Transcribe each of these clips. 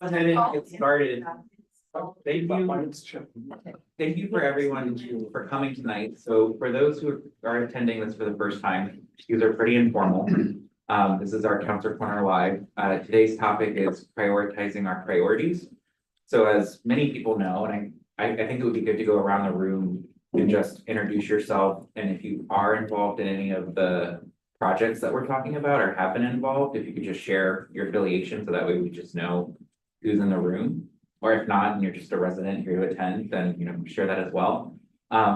Go ahead and get started. Thank you for everyone for coming tonight. So for those who are attending this for the first time, these are pretty informal. This is our Councilor Corner Live. Today's topic is prioritizing our priorities. So as many people know, and I think it would be good to go around the room and just introduce yourself. And if you are involved in any of the projects that we're talking about or have been involved, if you could just share your affiliation so that way we just know who's in the room. Or if not, and you're just a resident here to attend, then share that as well.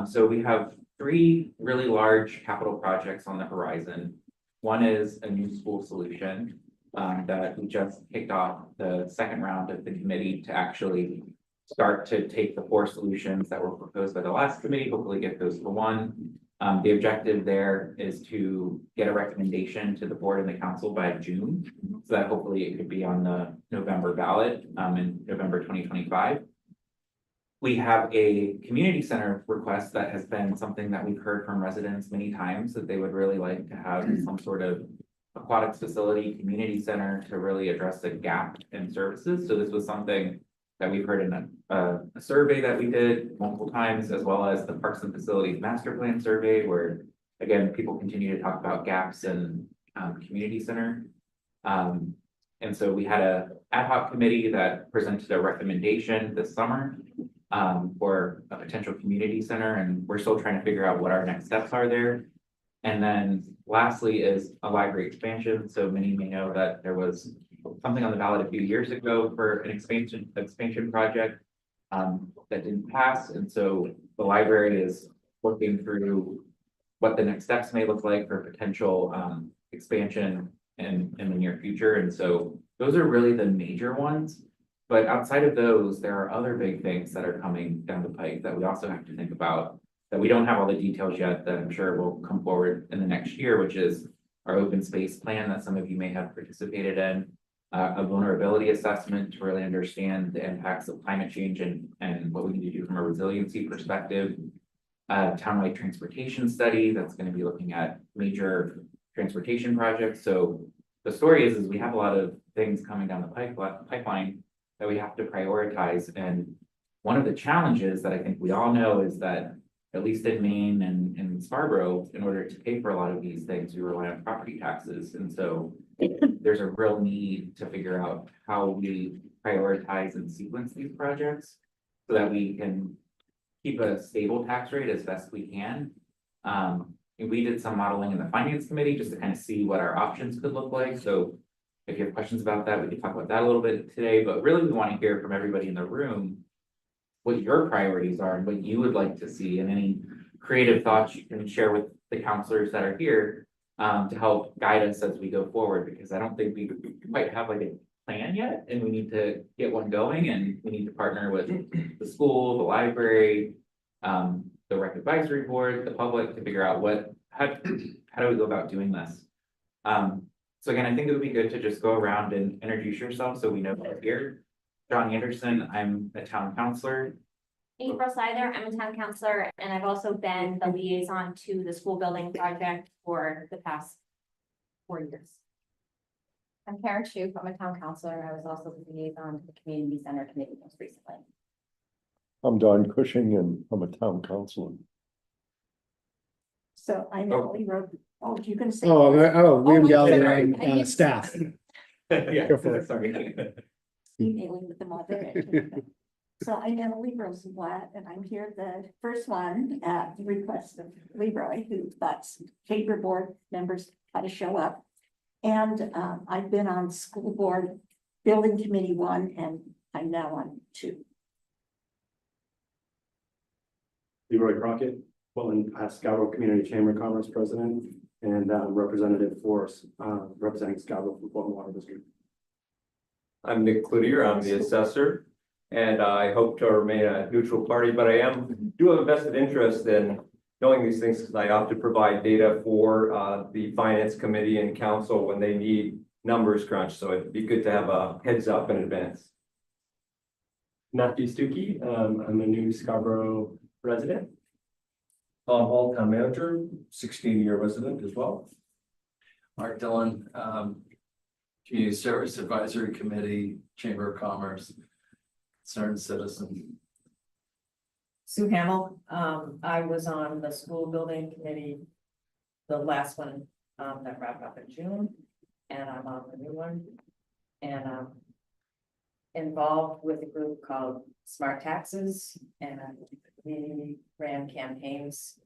So we have three really large capital projects on the horizon. One is a new school solution that we just kicked off the second round of the committee to actually start to take the four solutions that were proposed by the last committee, hopefully get those to one. The objective there is to get a recommendation to the board and the council by June, so that hopefully it could be on the November ballot in November 2025. We have a community center request that has been something that we've heard from residents many times, that they would really like to have some sort of aquatics facility, community center to really address the gap in services. So this was something that we've heard in a survey that we did multiple times, as well as the Parks and Facilities Master Plan survey, where again, people continue to talk about gaps in community center. And so we had a ad hoc committee that presented a recommendation this summer for a potential community center, and we're still trying to figure out what our next steps are there. And then lastly is a library expansion. So many may know that there was something on the ballot a few years ago for an expansion project that didn't pass. And so the library is working through what the next steps may look like for potential expansion in the near future. And so those are really the major ones. But outside of those, there are other big things that are coming down the pike that we also have to think about, that we don't have all the details yet, that I'm sure will come forward in the next year, which is our open space plan that some of you may have participated in. A vulnerability assessment to really understand the impacts of climate change and what we need to do from a resiliency perspective. Townwide transportation study that's going to be looking at major transportation projects. So the story is we have a lot of things coming down the pipeline that we have to prioritize. And one of the challenges that I think we all know is that, at least in Maine and in Scarborough, in order to pay for a lot of these things, we rely on property taxes. And so there's a real need to figure out how we prioritize and sequence these projects so that we can keep a stable tax rate as best we can. We did some modeling in the finance committee just to kind of see what our options could look like. So if you have questions about that, we can talk about that a little bit today, but really we want to hear from everybody in the room what your priorities are and what you would like to see, and any creative thoughts you can share with the counselors that are here to help guide us as we go forward, because I don't think we quite have like a plan yet, and we need to get one going, and we need to partner with the school, the library, the rec advisory board, the public, to figure out how do we go about doing this. So again, I think it would be good to just go around and introduce yourself so we know who's here. John Anderson, I'm a town councilor. April Seiler, I'm a town councilor, and I've also been the liaison to the school building project for the past 4 years. I'm Karen Shoup, I'm a town councilor. I was also the liaison to the community center committee most recently. I'm Don Cushing and I'm a town councilor. So I'm Emily Road. Oh, you're gonna say. Liam sorry. Gallagher, staff. Yeah, Go for it. sorry. Emailing with the moderator. So I'm Emily Rosenblatt, and I'm here the first one at the request of Leroy, who thought chamber board members had to show up. And I've been on school board building committee 1, and I'm now on 2. Leroy Crockett, Portland Scarborough Community Chamber of Commerce President, and representative for representing Scarborough from Portland Water District. I'm Nick Cloutier, I'm the assessor, and I hope to remain a neutral party, but I do have a vested interest in knowing these things because I often provide data for the finance committee and council when they need numbers crunched. So it'd be good to have a heads up in advance. Matthew Stuckey, I'm a new Scarborough resident. Tom Hall, town manager, 16-year resident as well. Mark Dillon, Community Service Advisory Committee, Chamber of Commerce, concerned citizen. Sue Hamel, I was on the school building committee, the last one, that wrapped up in June, and I'm on the new one. And involved with a group called Smart Taxes, and we ran campaigns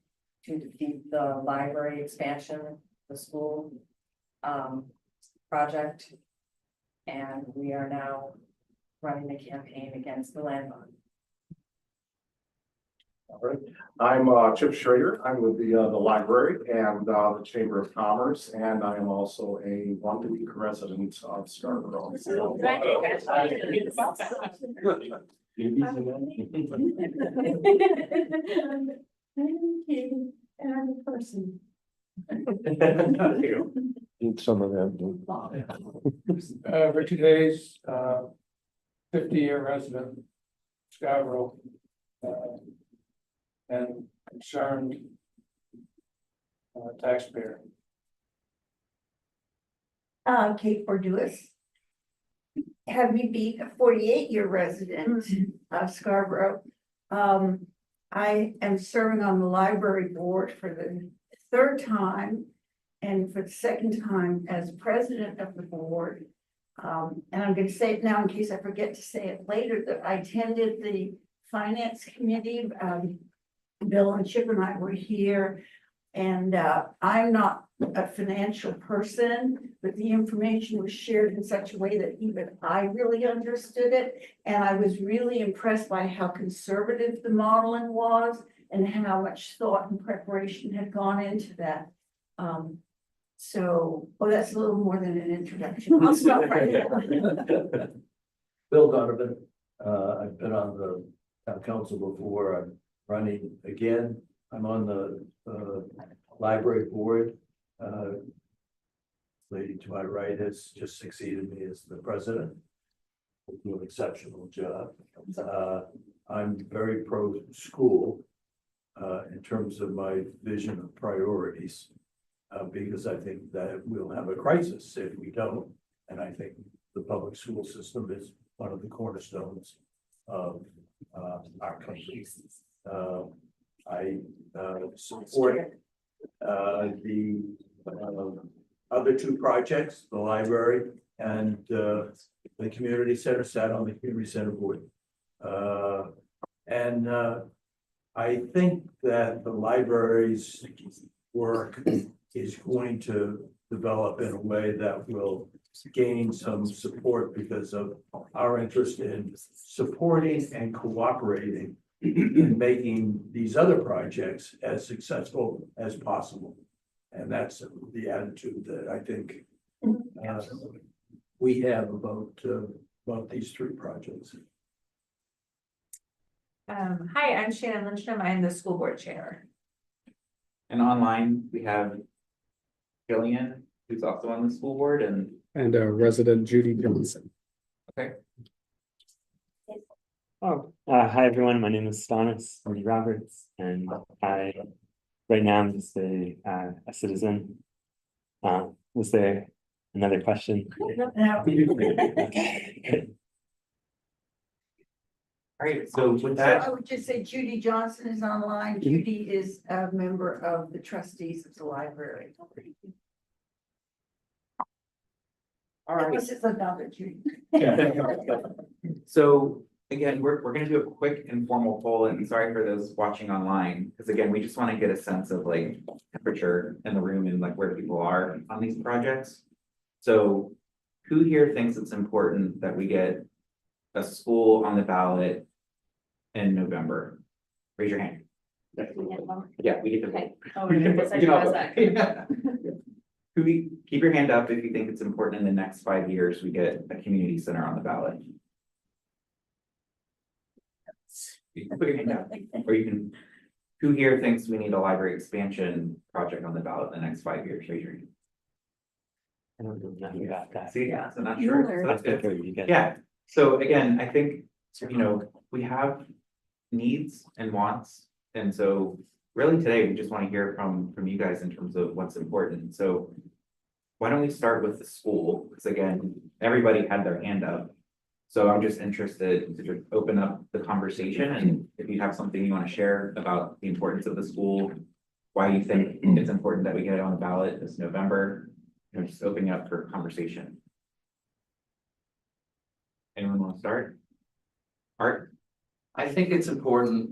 to defeat the library expansion, the school project. And we are now running a campaign against the land bond. All right, I'm Chip Schrader. I'm with the library and the Chamber of Commerce, and I am also a one-week resident of Scarborough. Person. Need some of that. For today's 50-year resident, Scarborough, and concerned taxpayer. Kate Borduis. Having been a 48-year resident of Scarborough, I am serving on the library board for the third time and for the second time as president of the board. And I'm going to say it now in case I forget to say it later, that I attended the finance committee. Bill and Chip and I were here, and I'm not a financial person, but the information was shared in such a way that even I really understood it. And I was really impressed by how conservative the modeling was and how much thought and preparation had gone into that. So, that's a little more than an introduction. I'll stop right there. Bill Donovan, I've been on the town council before. I'm running again. I'm on the library board. Lady to my right has just succeeded me as the president. Do an exceptional job. I'm very pro school in terms of my vision of priorities, because I think that we'll have a crisis if we don't. And I think the public school system is one of the cornerstones of our country. I support the other two projects, the library and the community center. Sat on the community center board, and I think that the library's work is going to develop in a way that will gain some support because of our interest in supporting and cooperating in making these other projects as successful as possible. And that's the attitude that I think we have about these three projects. Hi, I'm Shannon Lyncham. I'm the school board chair. And online, we have Jillian, who's also on the school board, and Resident Judy Johnson. okay. Hi everyone, my name is Stanis Roberts, and right now I'm just a citizen. Was there another question? Okay. All right, so with that, I would just say Judy Johnson is online. Judy is a member of the trustees of the library. all right. This is another Judy. So again, we're gonna do a quick informal poll, and sorry for those watching online, because again, we just want to get a sense of like temperature in the room and like where people are on these projects. So who here thinks it's important that we get a school on the ballot in November? Raise your hand. Yeah, we get to vote. Oh, We can- I guess I we can all should vote. ask Yeah. Keep your hand up if you think it's important in the next 5 years, we get a community center on the ballot. You can put your hand down, or you can, who here thinks we need a library expansion project on the ballot in the next 5 years? Raise your hand. I don't know nothing about that. See, yeah, so not sure, so that's good. Okay, you get- Yeah, so again, I think, you know, we have needs and wants, and so really today, we just want to hear from you guys in terms of what's important. So why don't we start with the school? Because again, everybody had their hand up. So I'm just interested to just open up the conversation, and if you have something you want to share about the importance of the school, why you think it's important that we get it on the ballot this November, just opening up for conversation. Anyone want to start? Art? I think it's important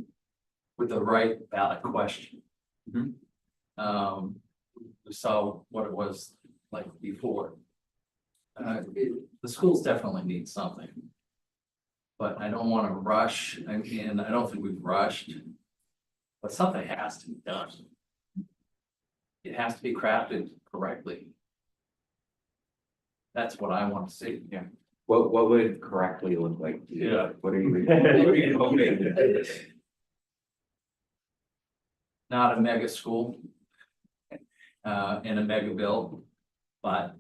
with the right ballot question. Mhm. We saw what it was like before. The schools definitely need something. But I don't want to rush, and I don't think we've rushed. But something has to be done. It has to be crafted correctly. That's what I want to see. Yeah. What would correctly look like? to you? Yeah. What are you hoping? Not a mega school. And a mega bill, but,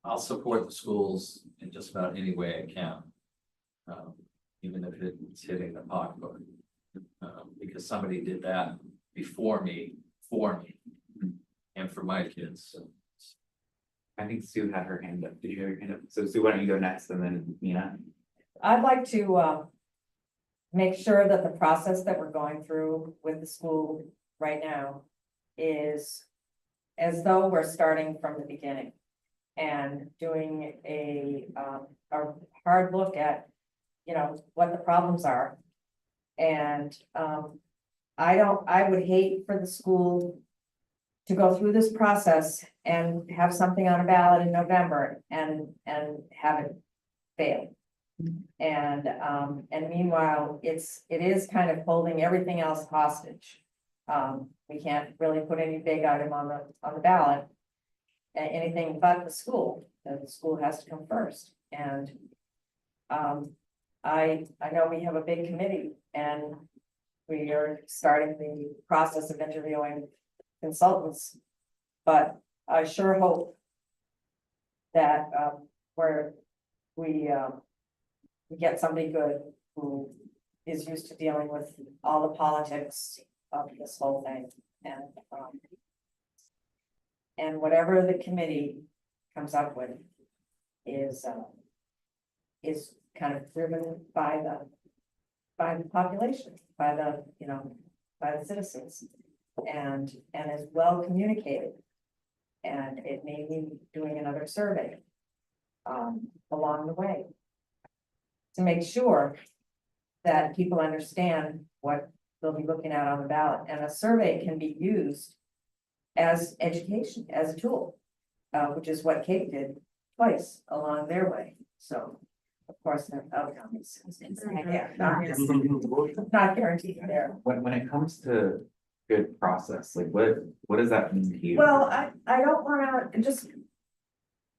I'll support the schools in just about any way I can. Even if it's hitting the pocketbook. Because somebody did that before me, for me, and for my kids, so. I think Sue had her hand up. Did you have your hand up? So Sue, why don't you go next and then Nina? I'd like to make sure that the process that we're going through with the school right now is as though we're starting from the beginning and doing a hard look at, you know, what the problems are. And I would hate for the school to go through this process and have something on a ballot in November and have it fail. And meanwhile, it is kind of holding everything else hostage. We can't really put any big item on the ballot. Anything but the school has to come first. And I know we have a big committee and we are starting the process of interviewing consultants. But I sure hope that we get somebody good who is used to dealing with all the politics of this whole thing. And whatever the committee comes up with is kind of driven by the population, by the citizens, and is well communicated. And it may be doing another survey along the way to make sure that people understand what they'll be looking at on the ballot. And a survey can be used as education, as a tool, which is what Kate did twice along their way. So, of course, the outcome is not guaranteed there. When it comes to good process, like what does that mean to you? Well, I don't want to just.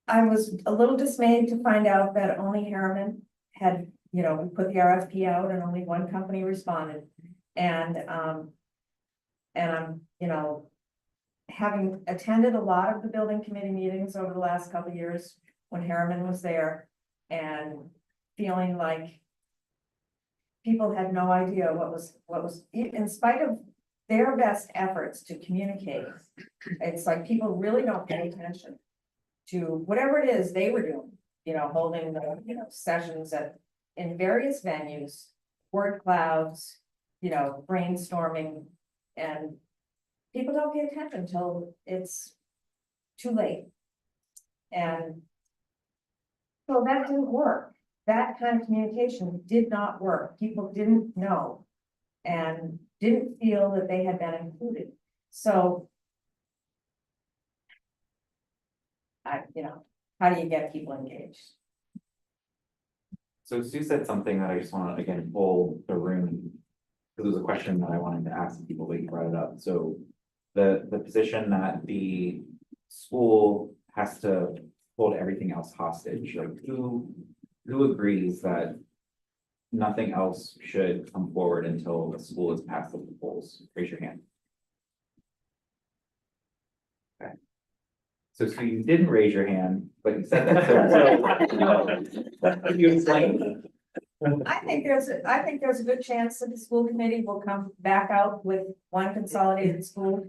I was a little dismayed to find out that only Harriman had, we put the RFP out and only one company responded. And I'm, having attended a lot of the building committee meetings over the last couple of years when Harriman was there and feeling like people had no idea what was, in spite of their best efforts to communicate. It's like people really don't pay attention to whatever it is they were doing, holding the, sessions in various venues, word clouds, brainstorming, and people don't pay attention until it's too late. And so that didn't work. That kind of communication did not work. People didn't know and didn't feel that they had been included. So how do you get people engaged? So Sue said something that I just want to, again, pull the room. Because it was a question that I wanted to ask people, but you brought it up. So the position that the school has to hold everything else hostage, like who agrees that nothing else should come forward until the school is past the polls? Raise your hand. Okay. So you didn't raise your hand, but you said that. So you explain. I think there's a good chance that the school committee will come back out with one consolidated school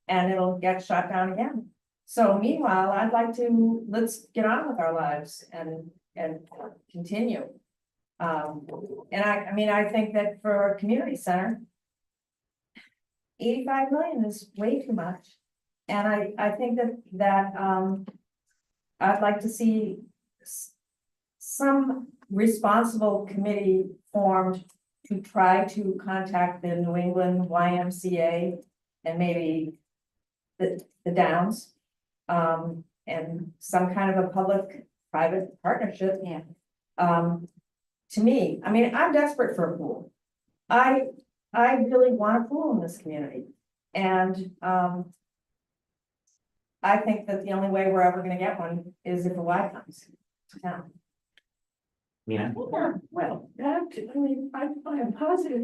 and it'll get shut down again. So meanwhile, I'd like to, let's get on with our lives and continue. And I mean, I think that for a community center, 85 million is way too much. And I think that I'd like to see some responsible committee formed to try to contact the New England YMCA and maybe the Downs. And some kind of a public-private partnership. Yeah. To me, I mean, I'm desperate for a pool. I really want a pool in this community. And I think that the only way we're ever gonna get one is if a Y comes to town. Mina? Yeah, well, I mean, I am positive,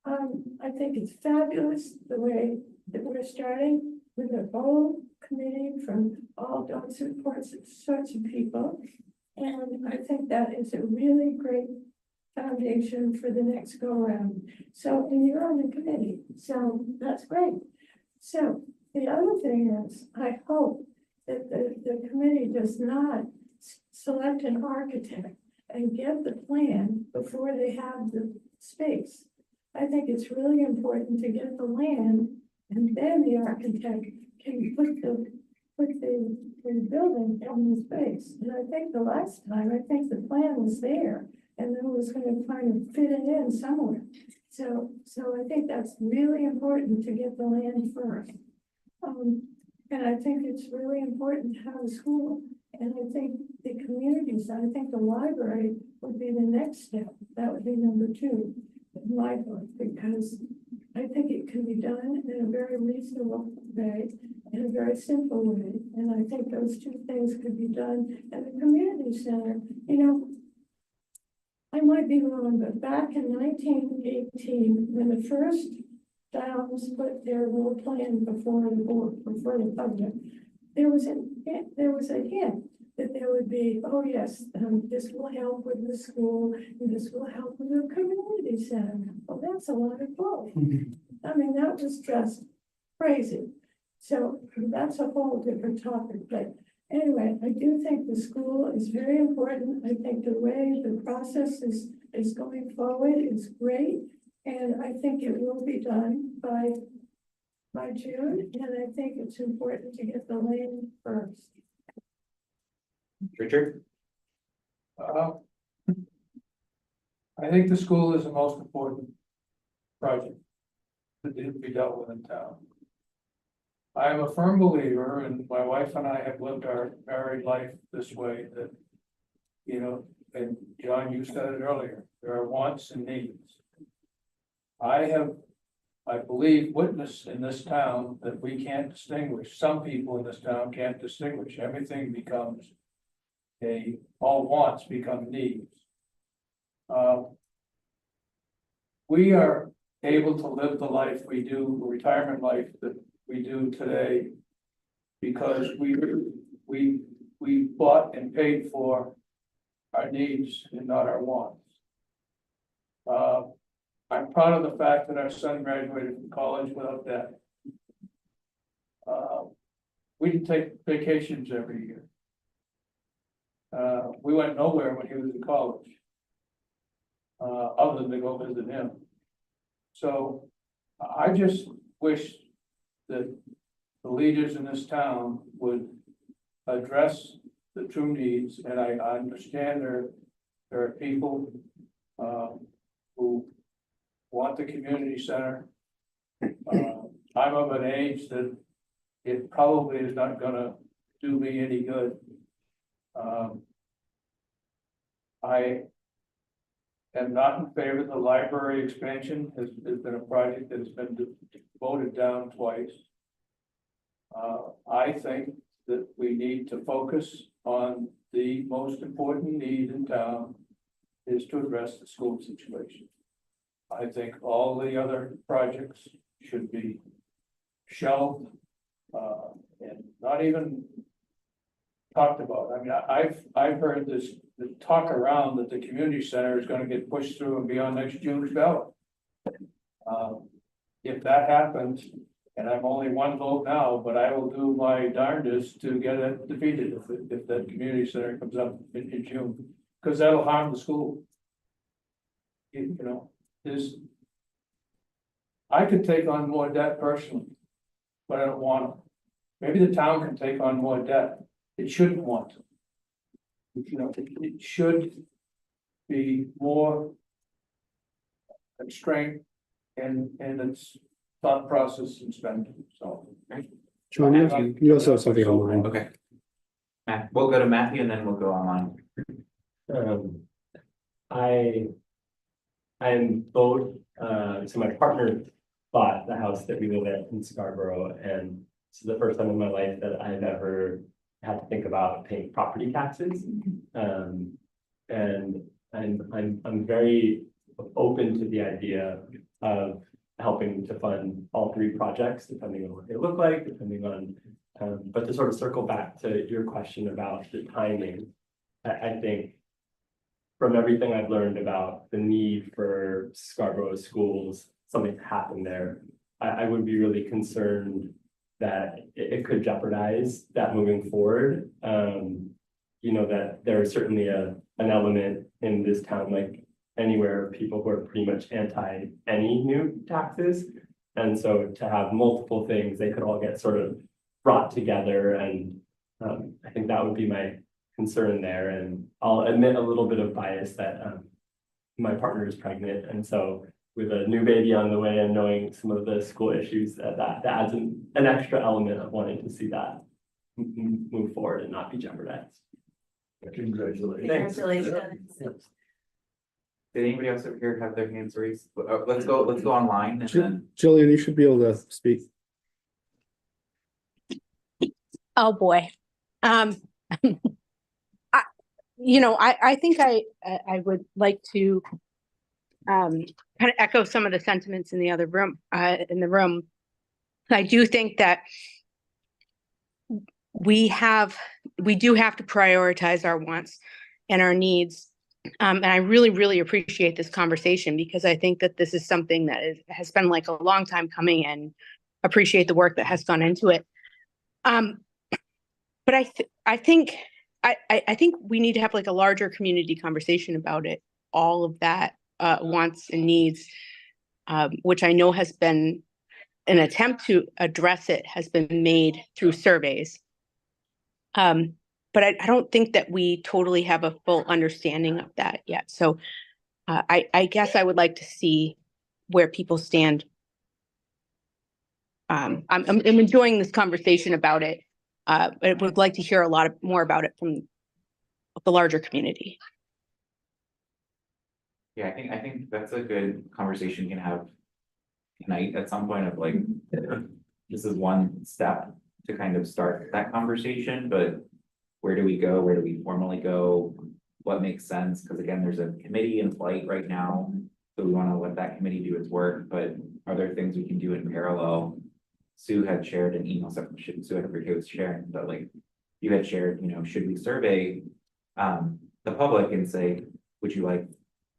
I think it's fabulous the way that we're starting with a whole committee from all sorts of people. And I think that is a really great foundation for the next go around. So, and you're on the committee, so that's great. So the other thing is, I hope that the committee does not select an architect and get the plan before they have the space. I think it's really important to get the land and then the architect can put the building on the space. And I think the last time, I think the plan was there and then it was going to kind of fit it in somewhere. So I think that's really important to get the land first. And I think it's really important to have a school. And I think the communities, I think the library would be the next step. That would be number 2, the library, because I think it can be done in a very reasonable way, in a very simple way. And I think those 2 things could be done at the community center. I might be wrong, but back in 1918, when the first Downs put their little plan before the board, before the public, there was a hint that there would be, oh yes, this will help with the school, and this will help with the community center. Well, that's a lot of both. I mean, that was just crazy. So that's a whole different topic. But anyway, I do think the school is very important. I think the way the process is going forward is great. And I think it will be done by June. And I think it's important to get the land first. Richard? I think the school is the most important project that needs to be dealt with in town. I am a firm believer, and my wife and I have lived our married life this way, that, and John, you said it earlier, there are wants and needs. I believe, witnessed in this town that we can't distinguish, some people in this town can't distinguish, everything becomes all wants become needs. We are able to live the life we do, the retirement life that we do today, because we bought and paid for our needs and not our wants. I'm proud of the fact that our son graduated from college without debt. We didn't take vacations every year. We went nowhere when he was in college, other than to go visit him. So I just wish that the leaders in this town would address the true needs, and I understand there are people who want the community center. I'm of an age that it probably is not gonna do me any good. I am not in favor of the library expansion. Has been a project that has been voted down twice. I think that we need to focus on the most important need in town is to address the school situation. I think all the other projects should be shelved and not even talked about. I mean, I've heard this talk around that the community center is going to get pushed through and be on next June's ballot. If that happens, And I'm only one vote now, but I will do my darndest to get it defeated if that community center comes up in June, because that'll harm the school. You know, I could take on more debt personally, but I don't want to. Maybe the town can take on more debt. It shouldn't want to. You know, it should be more constraint in its thought process and spending, so. John, you also have something online. Okay. Matt, we'll go to Matthew and then we'll go online. I'm both, so my partner bought the house that we live at in Scarborough, and this is the first time in my life that I've ever had to think about paying property taxes. And I'm very open to the idea of helping to fund all three projects, depending on what they look like, depending on, but to sort of circle back to your question about the timing, I think from everything I've learned about the need for Scarborough schools, something to happen there, I would be really concerned that it could jeopardize that moving forward. You know, that there is certainly an element in this town, like anywhere, people who are pretty much anti any new taxes. And so to have multiple things, they could all get sort of brought together. And I think that would be my concern there. And I'll admit a little bit of bias that my partner is pregnant. And so with a new baby on the way and knowing some of the school issues, that adds an extra element of wanting to see that move forward and not be jeopardized. Congratulations. Congratulations. Did anybody else over here have their hands raised? Let's go online and then. Jillian, you should be able to speak. Oh, boy. I think I would like to kind of echo some of the sentiments in the other room, I do think that we do have to prioritize our wants and our needs. And I really, really appreciate this conversation, because I think that this is something that has been like a long time coming, and appreciate the work that has gone into it. But I think we need to have like a larger community conversation about it. All of that wants and needs, which I know has been an attempt to address it, has been made through surveys. But I don't think that we totally have a full understanding of that yet. So I guess I would like to see where people stand. I'm enjoying this conversation about it. I would like to hear a lot more about it from the larger community. Yeah, I think that's a good conversation you can have tonight at some point of like, this is one step to kind of start that conversation, but where do we go? Where do we formally go? What makes sense? Because again, there's a committee in flight right now. So we want to let that committee do its work, but are there things we can do in parallel? Sue had shared an email, Sue had was sharing, but like you had shared, should we survey the public and say, would you like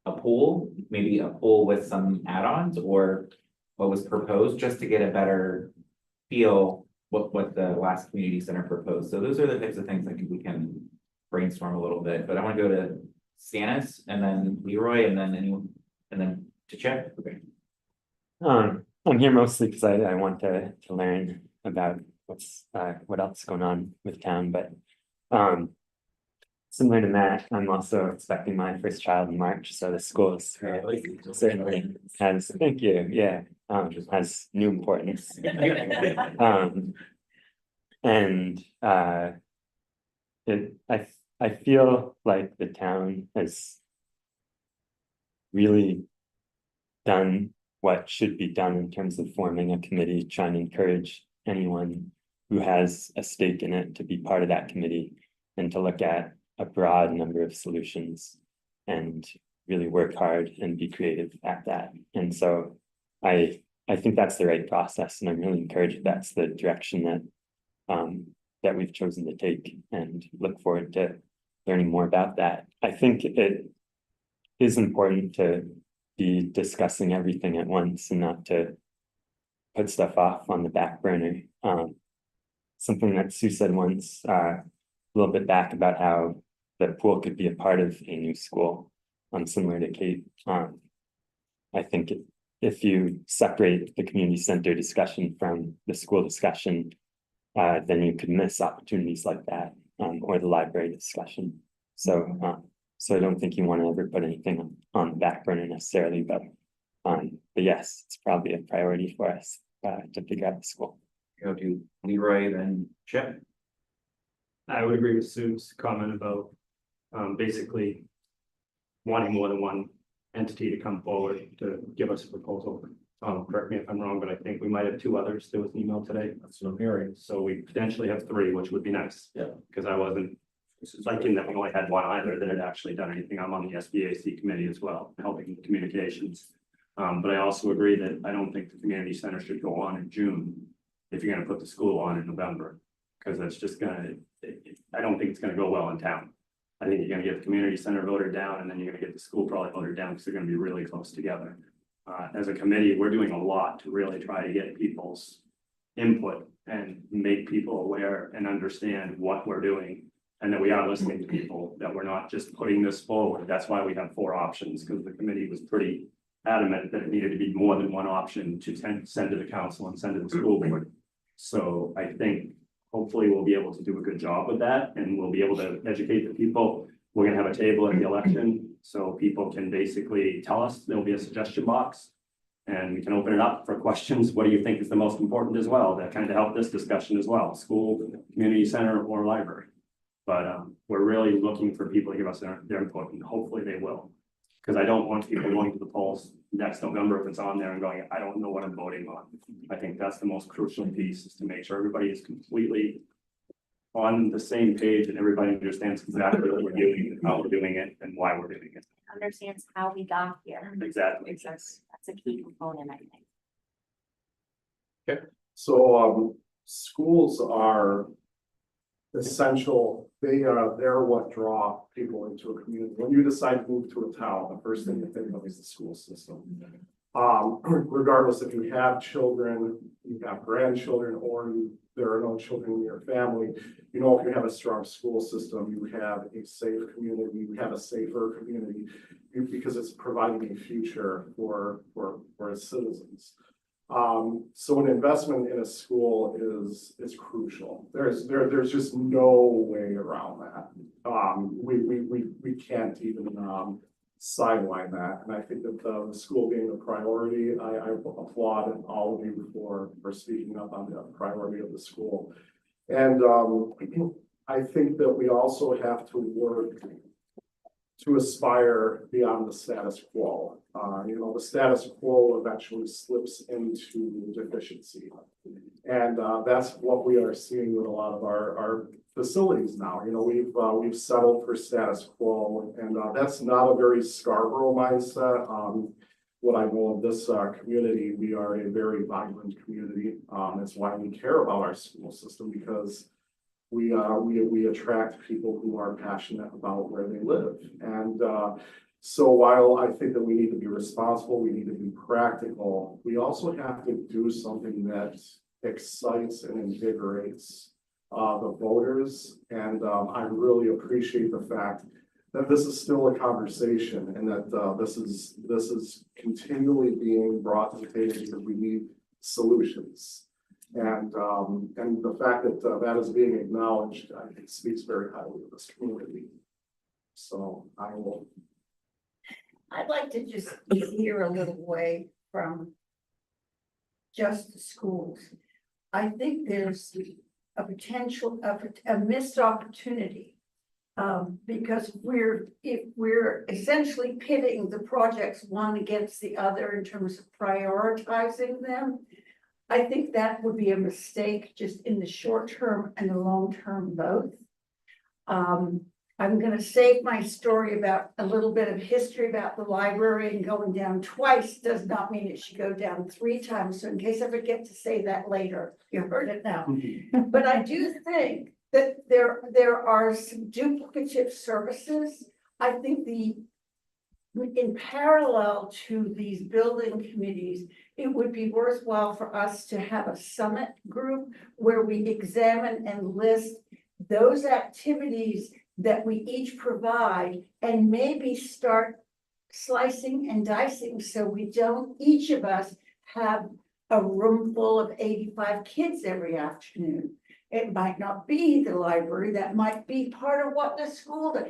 a poll, maybe a poll with some add-ons, or what was proposed, just to get a better feel what the last community center proposed. So those are the types of things I think we can brainstorm a little bit, but I want to go to Stannis and then Leroy and then anyone, and then to Chip. Okay. I'm here mostly because I want to learn about what else is going on with town, but similar to Matt, I'm also expecting my first child in March, so the school certainly has, thank you, yeah, has new importance. And I feel like the town has really done what should be done in terms of forming a committee, trying to encourage anyone who has a stake in it to be part of that committee and to look at a broad number of solutions and really work hard and be creative at that. And so I think that's the right process, and I'm really encouraged that's the direction that we've chosen to take, and look forward to learning more about that. I think it is important to be discussing everything at once and not to put stuff off on the back burner. Something that Sue said once, a little bit back about how the pool could be a part of a new school, similar to Kate. I think if you separate the community center discussion from the school discussion, then you could miss opportunities like that, or the library discussion. So, so I don't think you want to ever put anything on the back burner necessarily, but yes, it's probably a priority for us to figure out the school. Go to Leroy, then Chip. I would agree with Sue's comment about basically wanting more than one entity to come forward to give us a proposal. Correct me if I'm wrong, but I think we might have two others. There was an email today. That's what I'm hearing. So we potentially have three, which would be nice. Yeah. Because I wasn't liking that we only had one either that had actually done anything. I'm on the SBAC committee as well, helping with communications. But I also agree that I don't think the community center should go on in June if you're gonna put the school on in November. Because that's just gonna, I don't think it's gonna go well in town. I think you're gonna get the community center voted down, and then you're gonna get the school probably voted down because they're gonna be really close together. As a committee, we're doing a lot to really try to get people's input and make people aware and understand what we're doing. And that we are listening to people, that we're not just putting this forward. That's why we have 4 options, because the committee was pretty adamant that it needed to be more than one option to send to the council and send to the school board. So I think hopefully we'll be able to do a good job with that, and we'll be able to educate the people. We're gonna have a table at the election, so people can basically tell us. There'll be a suggestion box, and we can open it up for questions. What do you think is the most important as well? That kind of help this discussion as well, school, community center, or library. But we're really looking for people to give us their input, and hopefully they will. Because I don't want people going to the polls next November if it's on there and going, I don't know what I'm voting on. I think that's the most crucial piece, is to make sure everybody is completely on the same page and everybody understands exactly what we're doing, and how we're doing it, and why we're doing it. Understands how we got here. Exactly. That's a key component, I think. So, schools are essential. They're what draw people into a community. When you decide to move to a town, the first thing you think of is the school system. Regardless if you have children, you have grandchildren, or there are no children in your family, you know, if you have a strong school system, you have a safe community, you have a safer community, because it's providing a future for its citizens. So an investment in a school is crucial. There's just no way around that. We can't even sideline that. And I think that the school being a priority, I applaud all of you for speaking up on the priority of the school. And I think that we also have to work to aspire beyond the status quo. You know, the status quo eventually slips into deficiency. And that's what we are seeing with a lot of our facilities now. You know, we've settled for status quo, and that's not a very Scarborough mindset. What I know of this community, we are a very vibrant community. That's why we care about our school system, because we attract people who are passionate about where they live. And so while I think that we need to be responsible, we need to be practical, we also have to do something that excites and invigorates the voters. And I really appreciate the fact that this is still a conversation, and that this is continually being brought to the table, because we need solutions. And the fact that that is being acknowledged, I think, speaks very highly of this community. So I will. I'd like to just veer a little way from just the schools. I think there's a potential of a missed opportunity, because we're essentially pitting the projects one against the other in terms of prioritizing them. I think that would be a mistake, just in the short term and the long term both. I'm going to save my story about a little bit of history about the library, and going down twice does not mean it should go down 3 times. So in case I forget to say that later, you heard it now. But I do think that there are some duplicative services. I think the in parallel to these building committees, it would be worthwhile for us to have a summit group where we examine and list those activities that we each provide and maybe start slicing and dicing so we don't, each of us have a room full of 85 kids every afternoon. It might not be the library, that might be part of what the school does.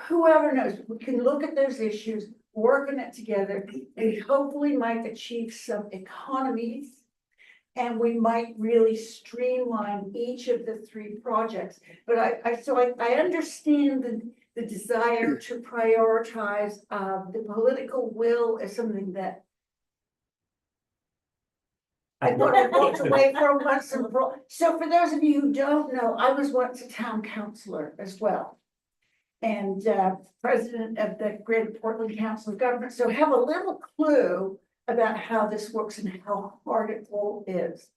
Whoever knows, we can look at those issues, work on it together, and hopefully might achieve some economies. And we might really streamline each of the 3 projects. But I understand the desire to prioritize, the political will is something that I thought I walked away from once and for all. So for those of you who don't know, I was once a town councilor as well. And president of the Greater Portland Council of Government. So have a little clue about how this works and how hard it all is.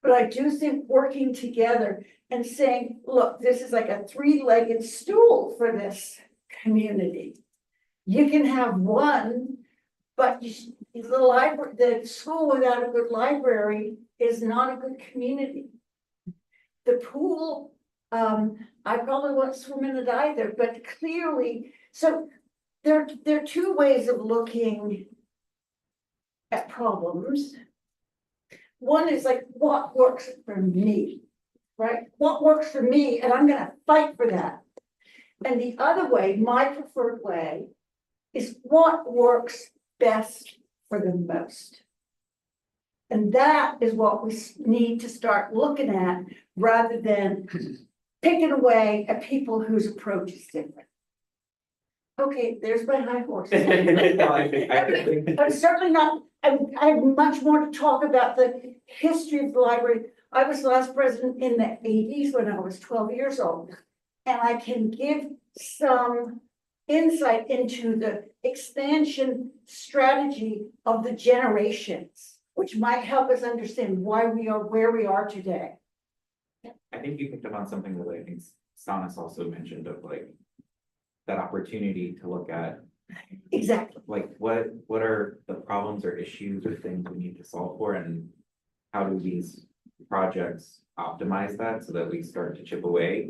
But I do think working together and saying, look, this is like a 3-legged stool for this community. You can have one, but the library, the school without a good library is not a good community. The pool, I probably won't swim in it either, but clearly, so there are 2 ways of looking at problems. One is like, what works for me, right? What works for me, and I'm gonna fight for that. And the other way, my preferred way, is what works best for the most. And that is what we need to start looking at rather than picking away at people whose approach is different. Okay, there's my high horse. I'm certainly not, I have much more to talk about the history of the library. I was last president in the 80s when I was 12 years old. And I can give some insight into the expansion strategy of the generations, which might help us understand why we are where we are today. I think you picked up on something that I think Stanis also mentioned of like that opportunity to look at Exactly. like what are the problems or issues or things we need to solve for, and how do these projects optimize that so that we start to chip away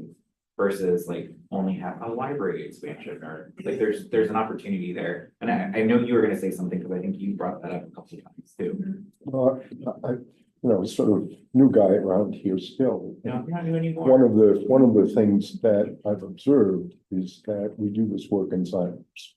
versus like only have a library expansion, or like there's an opportunity there. And I know you were gonna say something because I think you brought that up a couple of times too. Sort of new guy around here still. No, you're not new anymore. One of the things that I've observed is that we do this work in silence.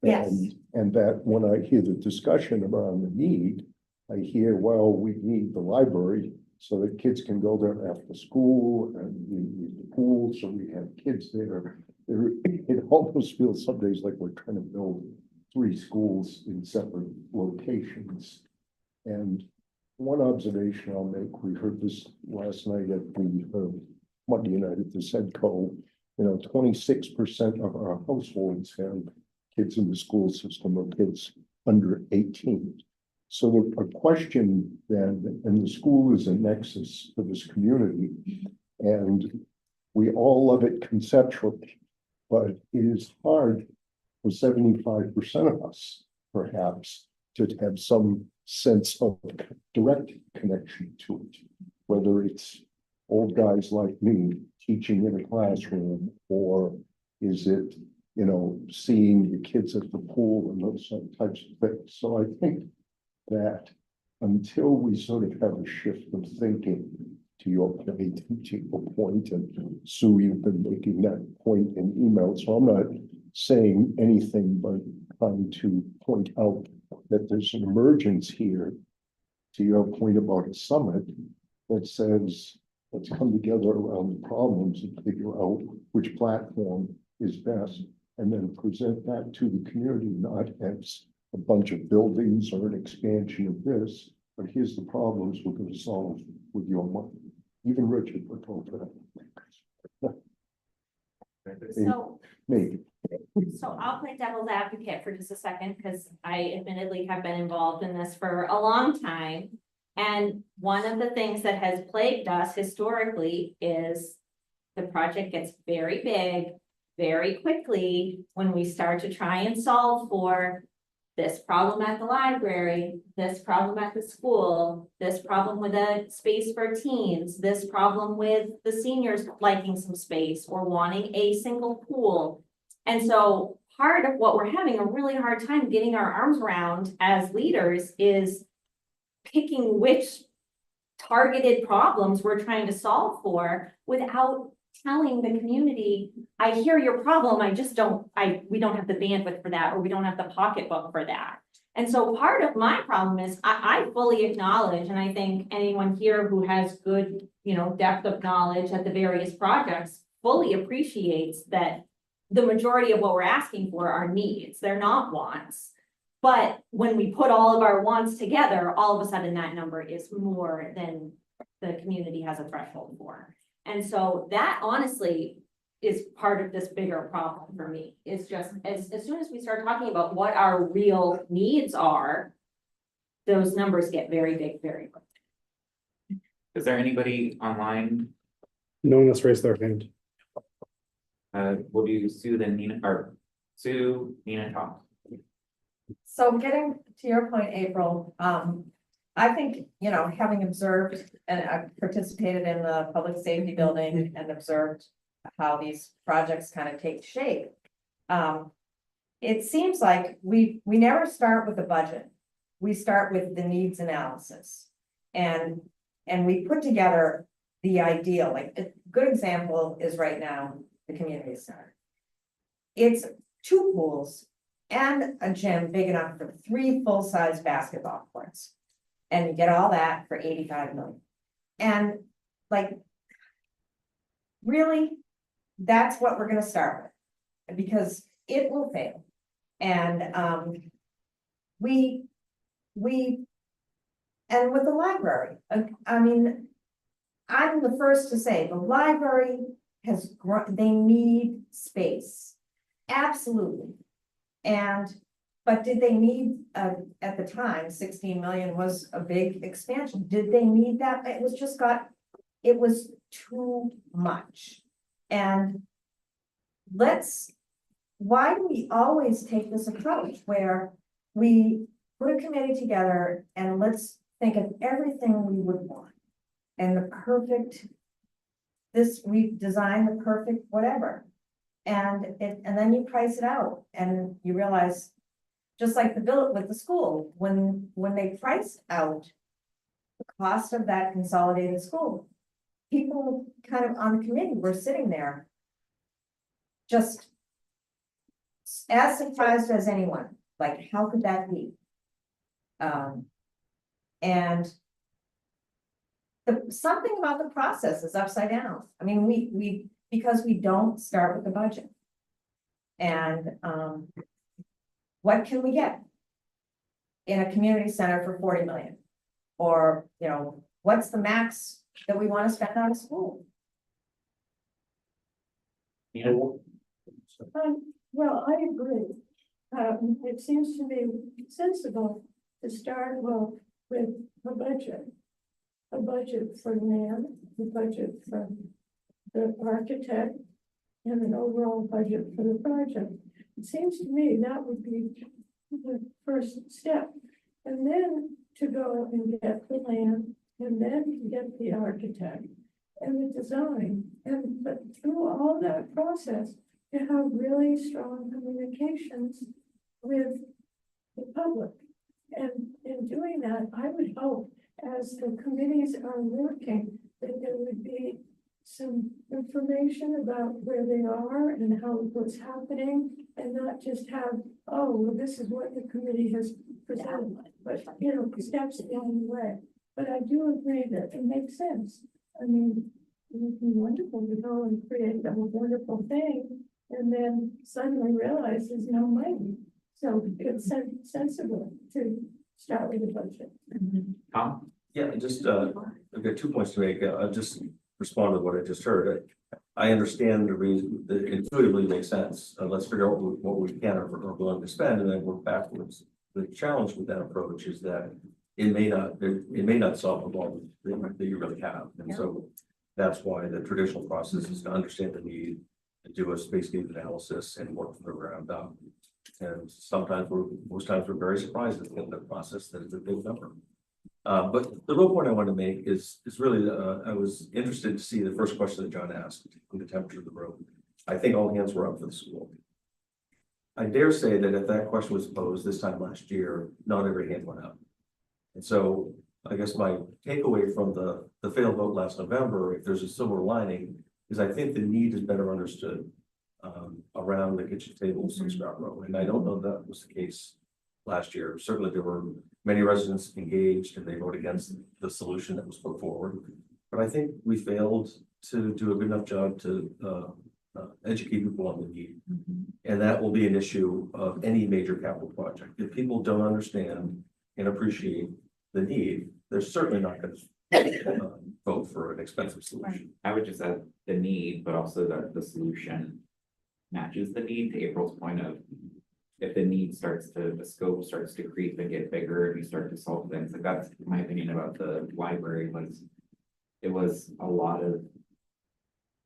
Yes. And that when I hear the discussion around the need, I hear, well, we need the library so that kids can go there after school, and we need the pool, so we have kids there. It almost feels some days like we're trying to build 3 schools in separate locations. And one observation I'll make, we heard this last night at the Monday night at the SEDCO, 26% of our households have kids in the school system or kids under 18. So the question then, and the school is a nexus for this community, and we all love it conceptually, but it is hard for 75% of us, perhaps, to have some sense of direct connection to it, whether it's old guys like me teaching in a classroom, or is it, seeing the kids at the pool and those types of things. So I think that until we sort of have a shift of thinking, to your point, and Sue, you've been making that point in email, so I'm not saying anything but trying to point out that there's an emergence here, to your point about a summit, that says, let's come together around the problems and figure out which platform is best, and then present that to the community, not as a bunch of buildings or an expansion of this, but here's the problems we're going to solve with your money. Even Richard would talk for that. So, Maybe. so I'll play devil's advocate for just a second, because I admittedly have been involved in this for a long time. And one of the things that has plagued us historically is the project gets very big very quickly, when we start to try and solve for this problem at the library, this problem at the school, this problem with a space for teens, this problem with the seniors liking some space or wanting a single pool. And so part of what we're having a really hard time getting our arms around as leaders is picking which targeted problems we're trying to solve for without telling the community, I hear your problem, I just don't, we don't have the bandwidth for that, or we don't have the pocketbook for that. And so part of my problem is I fully acknowledge, and I think anyone here who has good, depth of knowledge at the various projects fully appreciates that the majority of what we're asking for are needs, they're not wants. But when we put all of our wants together, all of a sudden that number is more than the community has a threshold for. And so that honestly is part of this bigger problem for me. It's just as soon as we start talking about what our real needs are, those numbers get very big, very quick. Is there anybody online? No one has raised their hand. We'll do Sue, then Nina, or Sue, Nina, Tom. So getting to your point, April, I think, having observed and I've participated in the public safety building and observed how these projects kind of take shape. It seems like we never start with the budget. We start with the needs analysis. And we put together the ideal, like a good example is right now, the community center. It's 2 pools and a gym big enough for 3 full-size basketball courts. And you get all that for 85 million. And like, really, that's what we're gonna start with, because it will fail. And and with the library, I mean, I'm the first to say the library has grown, they need space, absolutely. But did they need, at the time, 16 million was a big expansion. Did they need that? It was too much. And why do we always take this approach where we put a committee together and let's think of everything we would want and the perfect, we design the perfect whatever. And then you price it out and you realize, just like the bill with the school, when they priced out the cost of that consolidated school, people kind of on the committee were sitting there just as surprised as anyone, like, how could that be? And something about the process is upside down. I mean, because we don't start with the budget. And what can we get in a community center for 40 million? Or, what's the max that we want to spend on a school? Nina? Well, I agree. It seems to be sensible to start with a budget for land, a budget for the architect, and an overall budget for the project. It seems to me that would be the first step. And then to go and get the land, and then get the architect and the design. But through all that process, to have really strong communications with the public. And in doing that, I would hope, as the committees are working, that there would be some information about where they are and how what's happening, and not just have, oh, well, this is what the committee has presented, but steps along the way. But I do agree that it makes sense. I mean, it would be wonderful to go and create a wonderful thing and then suddenly realize there's no money. So it's sensible to start with a budget. Tom? Yeah, just, I've got 2 points to make. I'll just respond to what I just heard. I understand the reason that it intuitively makes sense. Let's figure out what we can or are willing to spend and then work backwards. The challenge with that approach is that it may not solve the problem that you really have. And so that's why the traditional process is to understand the need, do a space needs analysis and work from the ground up. And most times we're very surprised at the end of the process that it's a big number. But the real point I want to make is really, I was interested to see the first question that John asked, the temperature of the room. I think all hands were up for the school. I dare say that if that question was posed this time last year, not every hand went up. And so I guess my takeaway from the failed vote last November, if there's a silver lining, is I think the need is better understood around the kitchen tables in Scrap Row. And I don't know that was the case last year. Certainly there were many residents engaged and they voted against the solution that was put forward. But I think we failed to do a good enough job to educate people on the need. And that will be an issue of any major capital project. If people don't understand and appreciate the need, they're certainly not going to vote for an expensive solution. I would just add the need, but also that the solution matches the need, to April's point of if the need the scope starts to creep and get bigger, and you start to solve things. Like that's my opinion about the library it was a lot of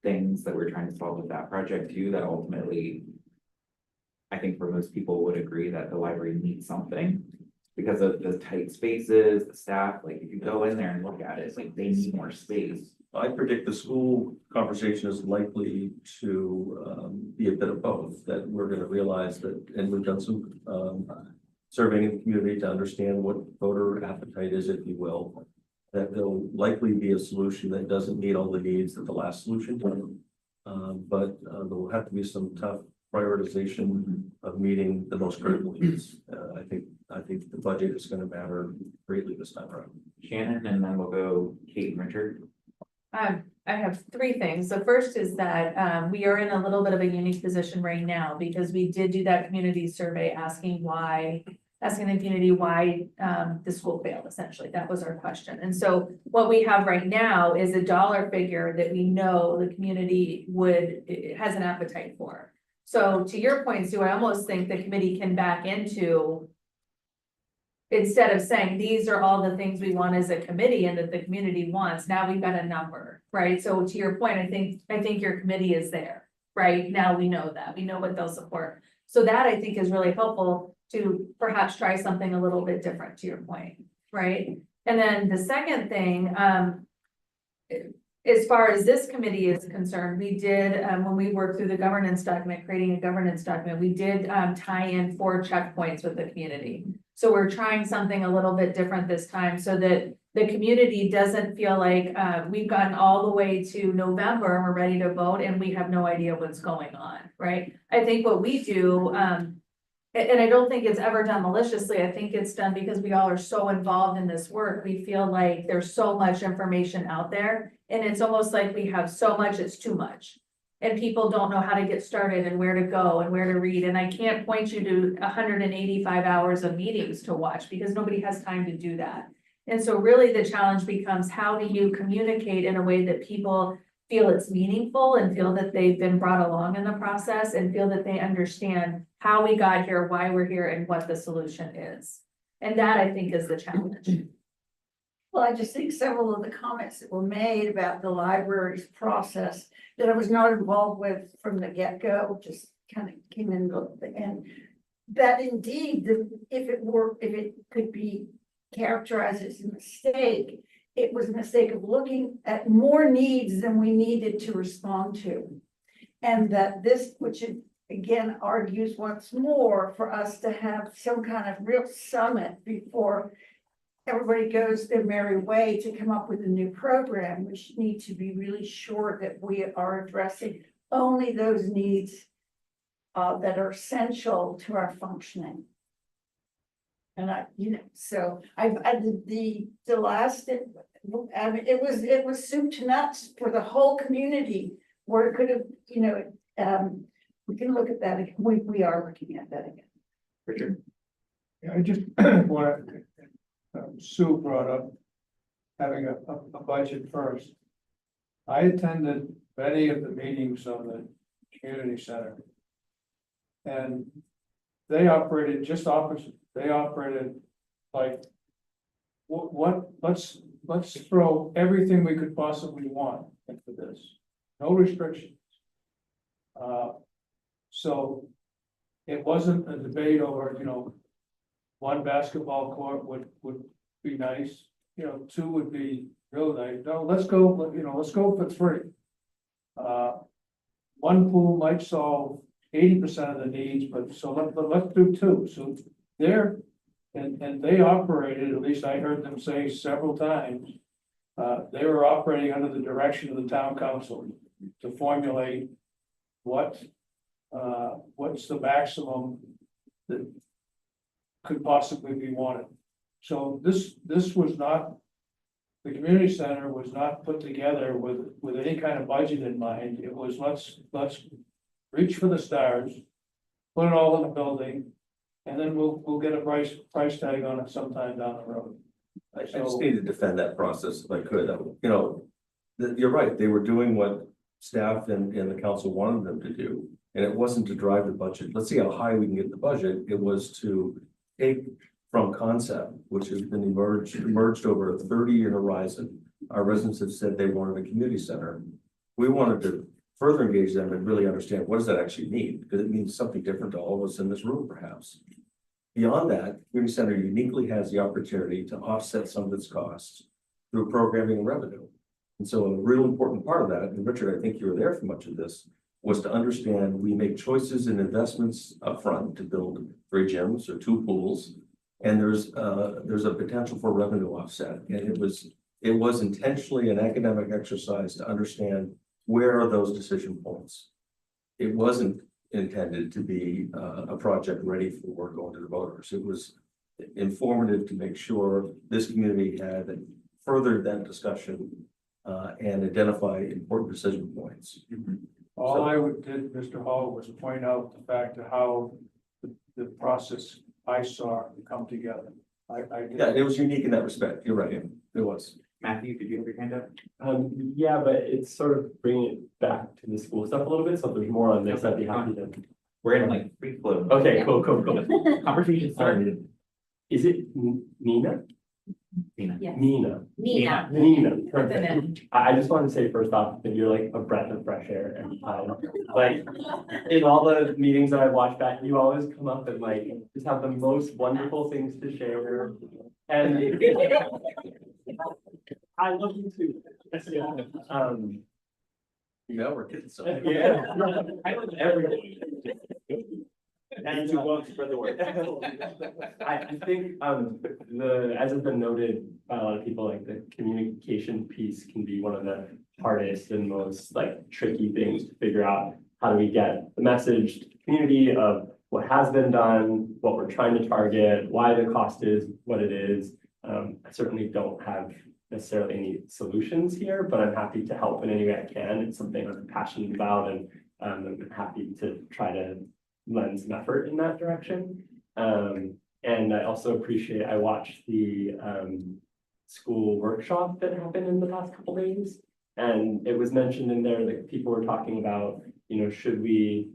things that we're trying to solve with that project too, that ultimately I think for most people would agree that the library needs something because of the tight spaces, the staff, like if you go in there and look at it, it's like they need more space. I predict the school conversation is likely to be a bit of both, that we're going to realize that, and we've done some surveying in the community to understand what voter appetite is, if you will, that there'll likely be a solution that doesn't meet all the needs that the last solution did. But there will have to be some tough prioritization of meeting the most critical needs. I think the budget is going to matter greatly this time around. Shannon, and then we'll go Kate and Richard. I have three things. The first is that we are in a little bit of a unique position right now because we did do that community survey asking the community why the school failed, essentially. That was our question. And so what we have right now is a dollar figure that we know the community has an appetite for. So to your point, Sue, I almost think the committee can back into, instead of saying, these are all the things we want as a committee and that the community wants, now we've got a number, right? So to your point, I think your committee is there, right? Now we know that, we know what they'll support. So that I think is really helpful to perhaps try something a little bit different, to your point, right? And then the second thing, as far as this committee is concerned, we did, when we worked through the governance document, creating a governance document, we did tie in 4 checkpoints with the community. So we're trying something a little bit different this time so that the community doesn't feel like we've gotten all the way to November and we're ready to vote and we have no idea what's going on, right? I think what we do, and I don't think it's ever done maliciously, I think it's done because we all are so involved in this work. We feel like there's so much information out there and it's almost like we have so much, it's too much. And people don't know how to get started and where to go and where to read. And I can't point you to 185 hours of meetings to watch because nobody has time to do that. And so really the challenge becomes, how do you communicate in a way that people feel it's meaningful and feel that they've been brought along in the process and feel that they understand how we got here, why we're here, and what the solution is. And that I think is the challenge. Well, I just think several of the comments that were made about the library's process that I was not involved with from the get-go, just kind of came in at the end. That indeed, if it could be characterized as a mistake, it was a mistake of looking at more needs than we needed to respond to. And that this, which again argues once more for us to have some kind of real summit before everybody goes their merry way to come up with a new program, we need to be really sure that we are addressing only those needs that are essential to our functioning. And so the last, I mean, it was soup to nuts for the whole community, where it could have, we can look at that again. We are looking at that again. Richard? Yeah, I just want to, Sue brought up having a budget first. I attended many of the meetings on the community center. And they operated just opposite. They operated like, let's throw everything we could possibly want into this. No restrictions. So it wasn't a debate over, one basketball court would be nice, two would be real nice. No, let's go, let's go for three. One pool might solve 80% of the needs, but let's do two. So they're, and they operated, at least I heard them say several times, they were operating under the direction of the town council to formulate what's the maximum that could possibly be wanted. So this was not, the community center was not put together with any kind of budget in mind. It was, let's reach for the stars, put it all in the building, and then we'll get a price tag on it sometime down the road. I just need to defend that process if I could. You're right, they were doing what staff and the council wanted them to do. And it wasn't to drive the budget. Let's see how high we can get the budget. It was to take from concept, which has been emerged over a 30-year horizon. Our residents have said they wanted a community center. We wanted to further engage them and really understand what does that actually mean? Because it means something different to all of us in this room, perhaps. Beyond that, community center uniquely has the opportunity to offset some of its costs through programming and revenue. And so a real important part of that, and Richard, I think you were there for much of this, was to understand we make choices and investments upfront to build 3 gyms or 2 pools. And there's a potential for revenue offset. And it was intentionally an academic exercise to understand where are those decision points. It wasn't intended to be a project ready for going to the voters. It was informative to make sure this community had furthered that discussion and identify important decision points. All I did, Mr. Hall, was point out the fact of how the process I saw come together. Yeah, it was unique in that respect. You're right. It was. Matthew, did you have your hand up? Yeah, but it's sort of bringing it back to the school stuff a little bit. So if there's more on this, I'd be happy to. We're in like free flow. Okay, cool. Conversation started. Is it Nina? Nina. Yes. Nina. Nina. Perfect. I just want to say first off that you're like a breath of fresh air every time. Like in all the meetings that I've watched back, you always come up and like just have the most wonderful things to share. And I love you too. We're getting some. Yeah. I love everything. And spread the word. I think as has been noted by a lot of people, like the communication piece can be one of the hardest and most like tricky things to figure out. How do we get the message to the community of what has been done, what we're trying to target, why the cost is what it is. I certainly don't have necessarily any solutions here, but I'm happy to help in any way I can. It's something I'm passionate about, and I'm happy to try to lend some effort in that direction. And I also appreciate, I watched the school workshop that happened in the past couple days. And it was mentioned in there that people were talking about, should we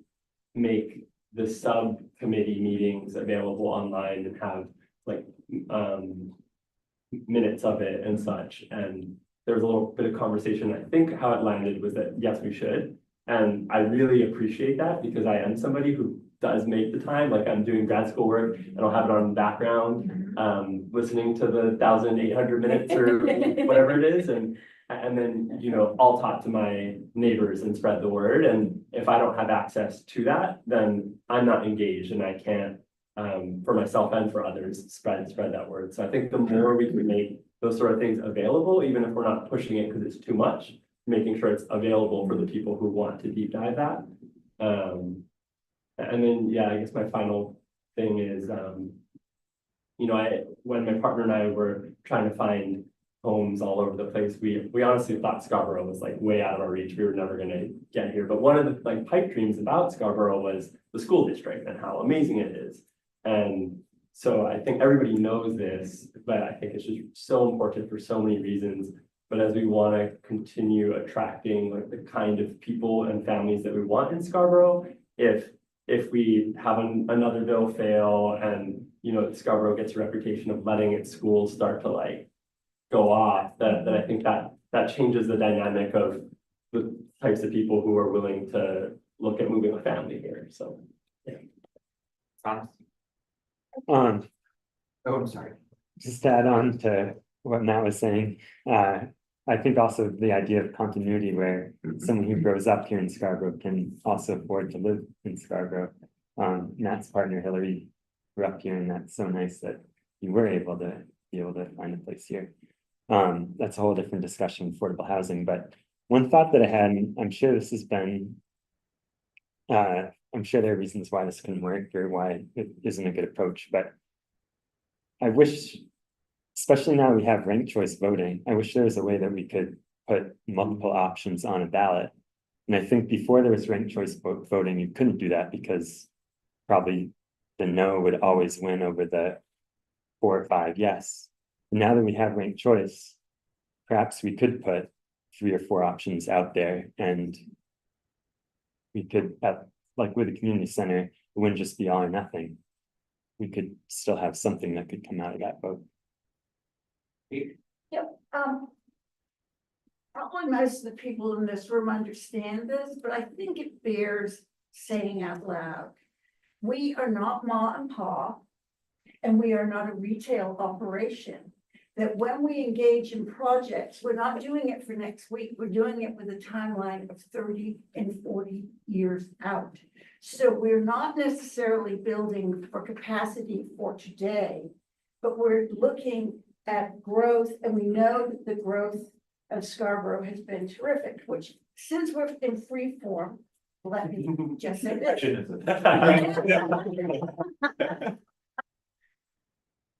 make the subcommittee meetings available online and have like minutes of it and such. And there was a little bit of conversation. I think how it landed was that yes, we should. And I really appreciate that because I am somebody who does make the time, like I'm doing grad school work and I'll have it on in the background, listening to the 1,800 minutes or whatever it is. And then, I'll talk to my neighbors and spread the word. And if I don't have access to that, then I'm not engaged and I can't, for myself and for others, spread that word. So I think the more we can make those sort of things available, even if we're not pushing it because it's too much, making sure it's available for the people who want to deep dive that. And then, I guess my final thing is, when my partner and I were trying to find homes all over the place, we honestly thought Scarborough was like way out of our reach. We were never going to get here. But one of the like pipe dreams about Scarborough was the school district and how amazing it is. And so I think everybody knows this, but I think it's just so important for so many reasons. But as we want to continue attracting like the kind of people and families that we want in Scarborough, if we have another bill fail and Scarborough gets a reputation of letting its schools start to like go off, that I think that changes the dynamic of the types of people who are willing to look at moving a family here, so. Thomas? Um, Oh, I'm sorry. just to add on to what Matt was saying, I think also the idea of continuity where someone who grows up here in Scarborough can also afford to live in Scarborough. Matt's partner Hillary grew up here, and that's so nice that you were able to find a place here. That's a whole different discussion, affordable housing, but one thought that I had, and I'm sure this has been, I'm sure there are reasons why this couldn't work or why it isn't a good approach, but I wish, especially now we have ranked choice voting, I wish there was a way that we could put multiple options on a ballot. And I think before there was ranked choice voting, you couldn't do that because probably the no would always win over the 4 or 5 yes. And now that we have ranked choice, perhaps we could put 3 or 4 options out there, and we could, like with the community center, it wouldn't just be all or nothing. We could still have something that could come out of that vote. Yep, probably most of the people in this room understand this, but I think it bears saying out loud. We are not ma and pa, and we are not a retail operation. That when we engage in projects, we're not doing it for next week, we're doing it with a timeline of 30 and 40 years out. So we're not necessarily building for capacity for today, but we're looking at growth, and we know that the growth of Scarborough has been terrific, which since we're in free form, let me just say this.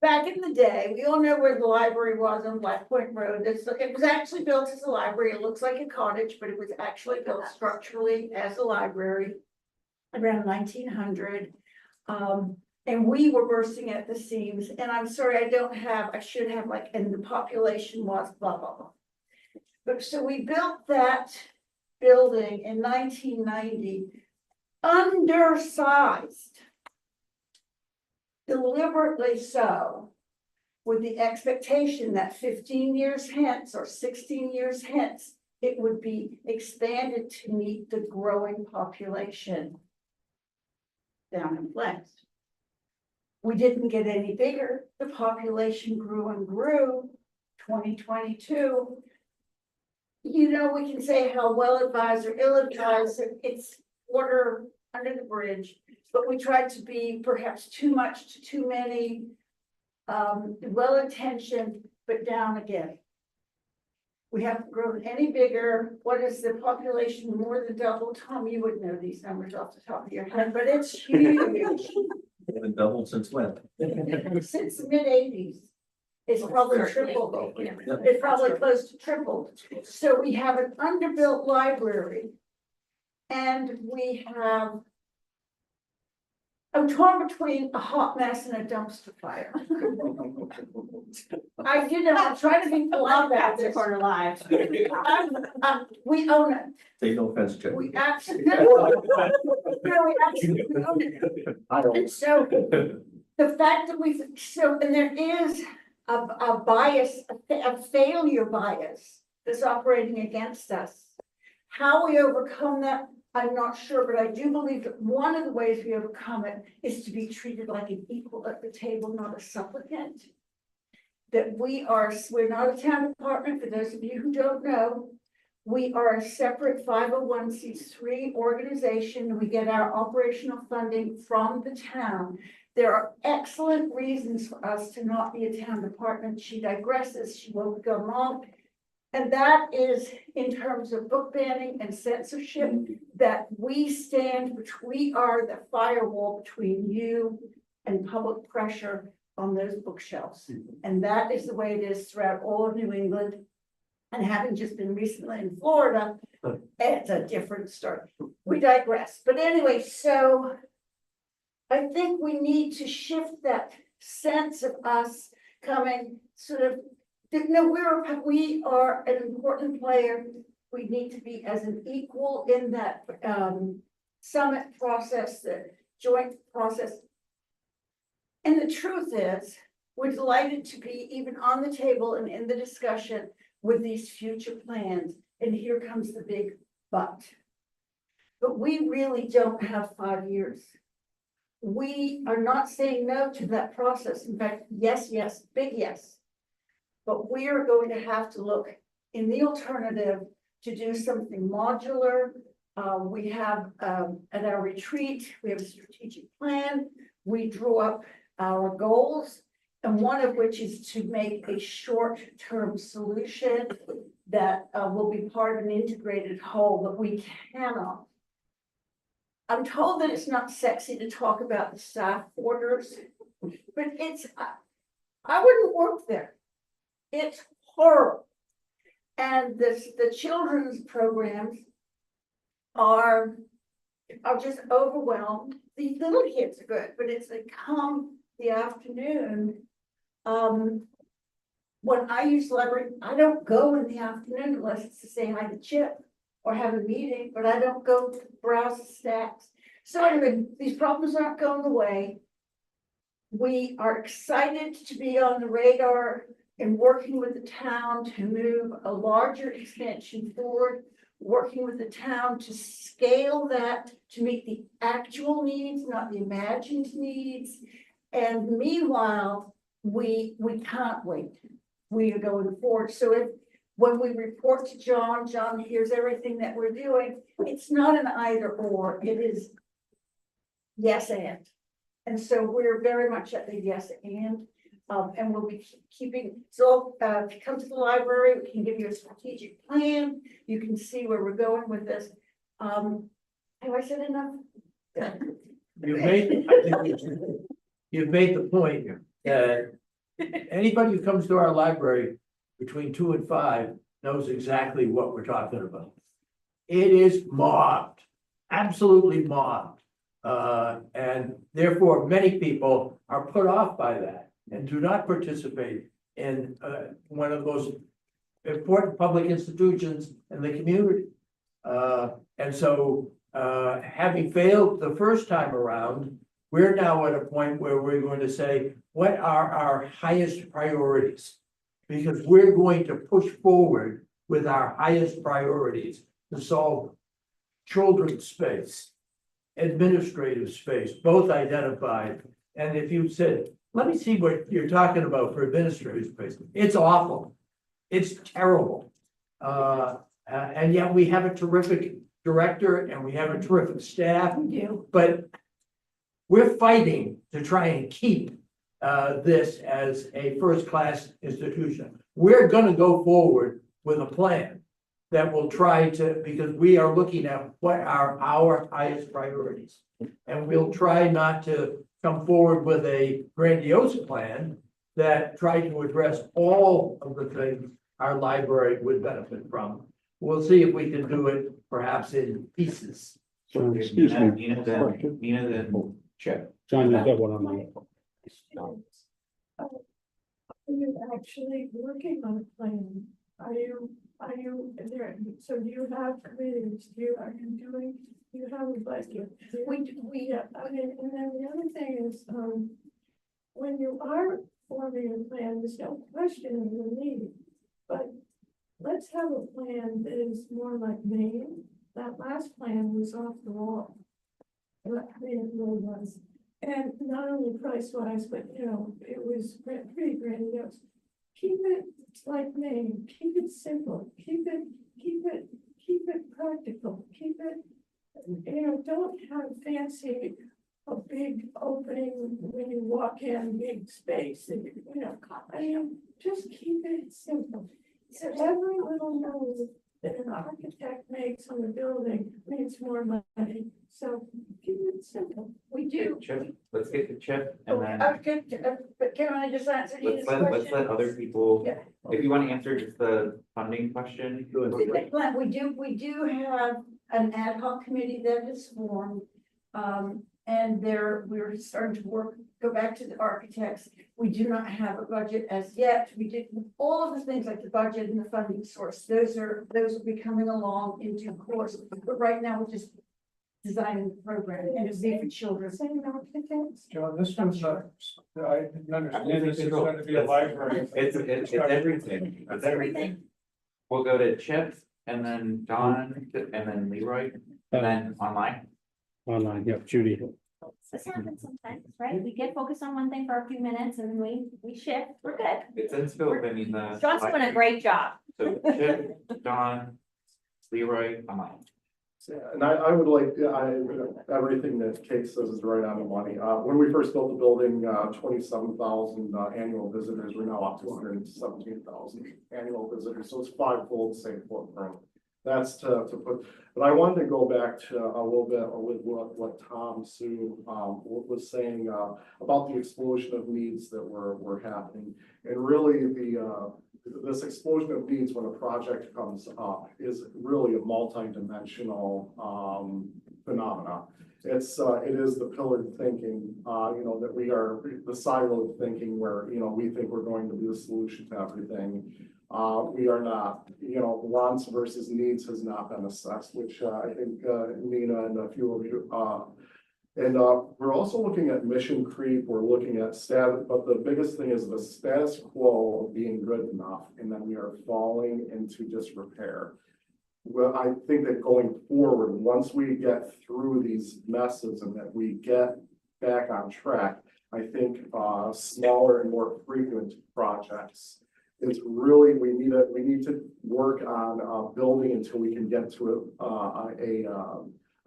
Back in the day, we all know where the library was on Black Point Road. It was actually built as a library. It looks like a cottage, but it was actually built structurally as a library around 1900. And we were bursting at the seams. And I'm sorry, I should have like, and the population was blah, blah, blah. But so we built that building in 1990, undersized. Deliberately so, with the expectation that 15 years hence or 16 years hence, it would be expanded to meet the growing population down in Flex. We didn't get any bigger. The population grew and grew. 2022. You know, we can say how well advised or ill advised, it's water under the bridge. But we tried to be perhaps too much to too many, well-intentioned, but down again. We haven't grown any bigger. What is the population more than double? Tom, you would know these numbers off the top of your head, but it's huge. Been doubled since when? Since the mid-80s. It's probably tripled. It's probably close to tripled. So we have an underbuilt library. And we have, I'm torn between a hot mess and a dumpster fire. I'm trying to be polite about this. Corner live. We own it. Take no offense, Jim. We absolutely own it. And so the fact that and there is a bias, a failure bias that's operating against us. How we overcome that, I'm not sure, but I do believe that one of the ways we overcome it is to be treated like an equal at the table, not a supplicant. That we're not a town department, for those of you who don't know. We are a separate 501c3 organization. We get our operational funding from the town. There are excellent reasons for us to not be a town department. She digresses, she won't go long. And that is in terms of book banning and censorship, that we are the firewall between you and public pressure on those bookshelves. And that is the way it is throughout all of New England. And having just been recently in Florida, it's a different story. We digress. But anyway, so I think we need to shift that sense of us coming sort of, no, we are an important player. We need to be as an equal in that summit process, the joint process. And the truth is, we're delighted to be even on the table and in the discussion with these future plans. And here comes the big but. but we really don't have 5 years. We are not saying no to that process. In fact, yes, yes, big yes. But we are going to have to look in the alternative to do something modular. We have, at our retreat, we have a strategic plan. We drew up our goals, and one of which is to make a short-term solution that will be part of an integrated whole, but we cannot. I'm told that it's not sexy to talk about the staff orders, but it's, I wouldn't work there. It's horrible. And the children's programs are just overwhelmed. The little kids are good, but it's like come the afternoon. When I use the library, I don't go in the afternoon unless it's to say hi to Chip or have a meeting, but I don't go to browse the stacks. So anyway, these problems aren't going away. We are excited to be on the radar and working with the town to move a larger extension forward, working with the town to scale that to meet the actual needs, not the imagined needs. And meanwhile, we can't wait. We are going forward. So when we report to John hears everything that we're doing. It's not an either or, it is yes and. And so we're very much at the yes and we'll be keeping, so if you come to the library, we can give you a strategic plan. You can see where we're going with this. Have I said enough? You've made the point that anybody who comes to our library between 2 and 5 knows exactly what we're talking about. It is mobbed, absolutely mobbed. And therefore, many people are put off by that and do not participate in one of the most important public institutions in the community. And so having failed the first time around, we're now at a point where we're going to say, what are our highest priorities? Because we're going to push forward with our highest priorities to solve children's space, administrative space, both identified. And if you said, let me see what you're talking about for administrative space, it's awful. It's terrible. And yet we have a terrific director and we have a terrific staff. But we're fighting to try and keep this as a first-class institution. We're going to go forward with a plan that will try to, because we are looking at what are our highest priorities. And we'll try not to come forward with a grandiose plan that tries to address all of the things our library would benefit from. We'll see if we can do it perhaps in pieces. So, excuse me. Nina, then Chip. John, you've got one on my. Are you actually working on a plan? Are you there? So do you have committees? Do you have a budget? Okay, and then the other thing is, when you are forming a plan, there's no question of the need, but let's have a plan that is more like Maine. That last plan was off the wall. I mean, it really was. And not only price wise, but it was pretty grandiose. Keep it like Maine, keep it simple, keep it practical, keep it, don't have fancy, a big opening when you walk in, big space, and just keep it simple. So every little move that an architect makes on the building makes more money. So keep it simple. We do. Chip, let's get to Chip and then But can I just answer Nina's let's let other people, Yeah. if you want to answer just the funding question. We do have an ad hoc committee that is formed. And we're starting to go back to the architects. We do not have a budget as yet. We did all of the things like the budget and the funding source. Those will be coming along in due course. But right now we're just designing the program and it's for children. John, this one's not, I didn't understand this is going to be a library. It's everything. It's everything. We'll go to Chip and then Don and then Leroy. And then online. Online, yep, Judy. This happens sometimes, right? We get focused on one thing for a few minutes and then we shift, we're good. It's in scope, I mean, the. John's doing a great job. So Chip, Don, Leroy, online. And I would like, everything that Kate says is right on the money. When we first built the building, 27,000 annual visitors, we're now up to 117,000 annual visitors. So it's fivefold same footprint. That's to put, but I wanted to go back to a little bit with what Tom Sue was saying about the explosion of needs that were happening. And really this explosion of needs when a project comes up is really a multi-dimensional phenomena. It is the pillared thinking, that we are the siloed thinking where, we think we're going to be the solution to everything. We are not, wants versus needs has not been assessed, which I think Nina and a few of you and we're also looking at mission creep, we're looking at status, but the biggest thing is the status quo being good enough, and then we are falling into disrepair. Well, I think that going forward, once we get through these messes and that we get back on track, I think smaller and more frequent projects. It's really, we need to work on building until we can get to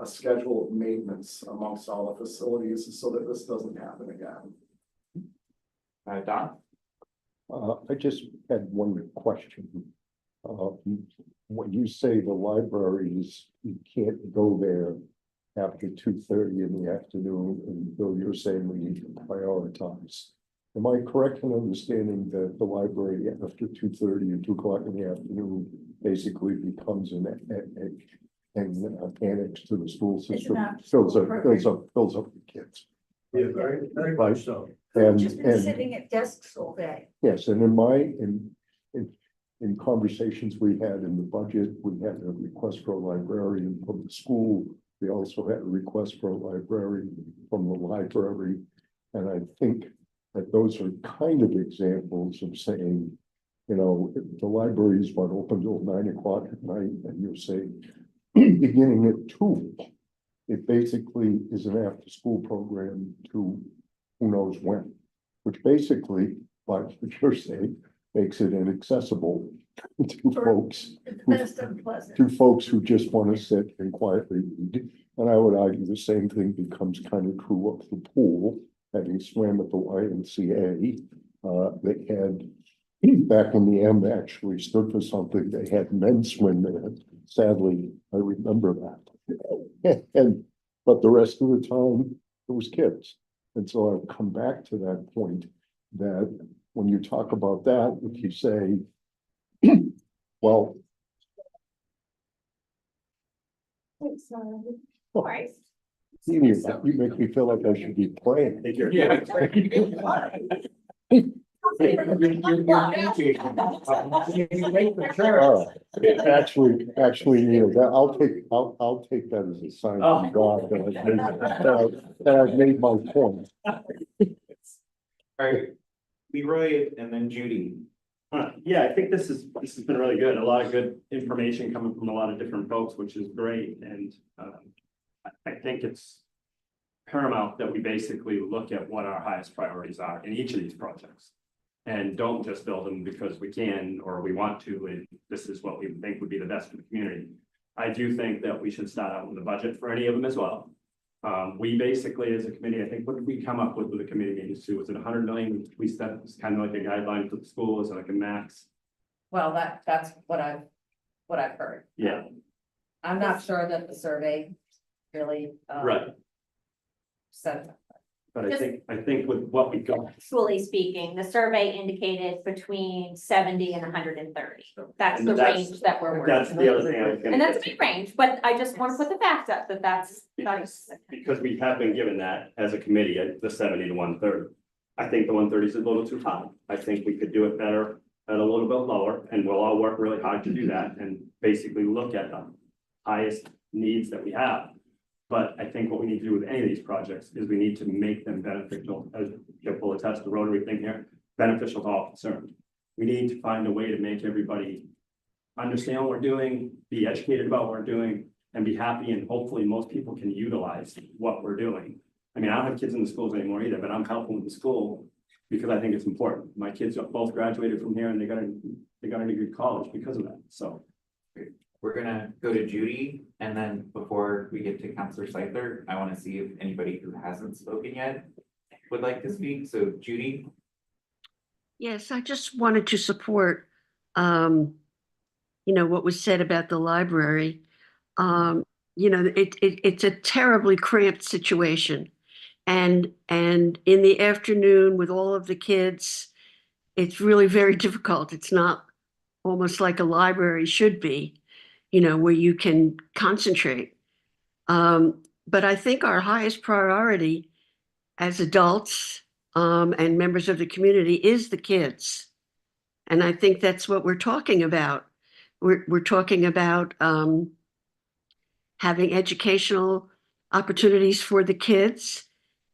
a schedule of maintenance amongst all the facilities so that this doesn't happen again. Don? I just had one question. When you say the libraries, you can't go there after 2:30 in the afternoon, and Bill, you're saying we need to prioritize. Am I correct in understanding that the library after 2:30 and 2 o'clock in the afternoon basically becomes an annex to the school system? Fills up the kids. Yeah, very much so. Just been sitting at desks all day. Yes, and in conversations we had in the budget, we had a request for a librarian from the school. We also had a request for a librarian from the library. And I think that those are kind of examples of saying, the library is open till 9 o'clock at night, and you're saying beginning at 2. It basically is an after-school program to who knows when, which basically, like what you're saying, makes it inaccessible to folks who just want to sit and quietly read. And I would argue the same thing becomes kind of true of the pool. Having swam at the YMCA, they had, back when the M actually stood for something, they had men swim there. Sadly, I remember that. But the rest of the time, it was kids. And so I've come back to that point that when you talk about that, if you say, well, you make me feel like I should be playing. Yeah. Actually, Neil, I'll take that as a sign from God that I've made my point. All right, Leroy and then Judy. Yeah, I think this has been really good. A lot of good information coming from a lot of different folks, which is great. And I think it's paramount that we basically look at what our highest priorities are in each of these projects. And don't just build them because we can or we want to, and this is what we think would be the best for the community. I do think that we should start out with a budget for any of them as well. We basically, as a committee, I think, what did we come up with the committee meetings too? Was it 100 million? We said it's kind of like a guideline for the school, is it like a max? Well, that's what I've heard. Yeah. I'm not sure that the survey really. Right. Said that. But I think with what we got. Actually speaking, the survey indicated between 70 and 130. That's And the that's- range that we're working. That's the other thing I was gonna. And that's a big range, but I just want to put the facts up that that's. Because we have been given that as a committee, the 70 to 130. I think the 130 is a little too high. I think we could do it better at a little bit lower, and we'll all work really hard to do that and basically look at the highest needs that we have. But I think what we need to do with any of these projects is we need to make them beneficial, as Jeff will attest, the Rotary thing here, beneficial to all concerned. We need to find a way to make everybody understand what we're doing, be educated about what we're doing, and be happy, and hopefully most people can utilize what we're doing. I mean, I don't have kids in the schools anymore either, but I'm helping with the school because I think it's important. My kids are both graduated from here and they got into good college because of that, so. We're gonna go to Judy, and then before we get to Councilor Seitler, I wanna see if anybody who hasn't spoken yet would like to speak, so Judy? Yes, I just wanted to support, what was said about the library. It's a terribly cramped situation. And in the afternoon with all of the kids, it's really very difficult. It's not almost like a library should be, where you can concentrate. But I think our highest priority as adults and members of the community is the kids. And I think that's what we're talking about. We're talking about having educational opportunities for the kids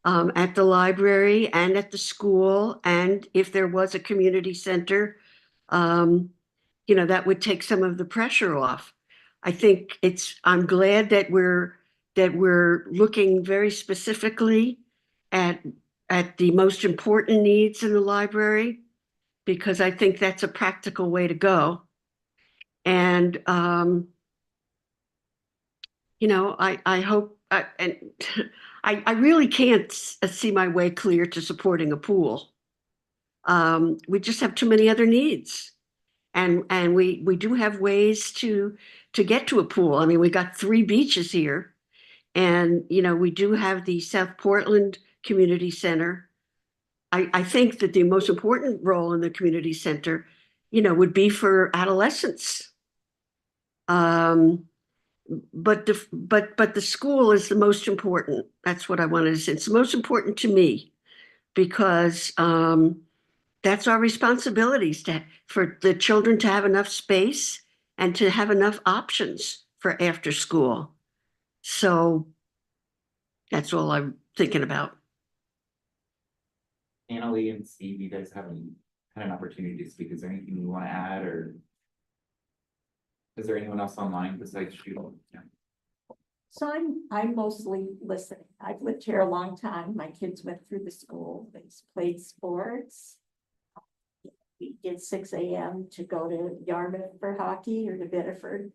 at the library and at the school. And if there was a community center, that would take some of the pressure off. I think I'm glad that we're looking very specifically at the most important needs in the library, because I think that's a practical way to go. And, I hope, and I really can't see my way clear to supporting a pool. We just have too many other needs. And we do have ways to get to a pool. I mean, we got 3 beaches here. And, we do have the South Portland Community Center. I think that the most important role in the community center, would be for adolescents. But the school is the most important. That's what I wanted to say. It's the most important to me because that's our responsibilities for the children to have enough space and to have enough options for after school. So that's all I'm thinking about. Annalee and Steve, you guys haven't had an opportunity to speak. Is there anything you want to add, or is there anyone else online besides you? Yeah. So I'm mostly listening. I've lived here a long time. My kids went through the school, they played sports. We did 6 a.m. to go to Yarmouth for hockey or to Biddeford.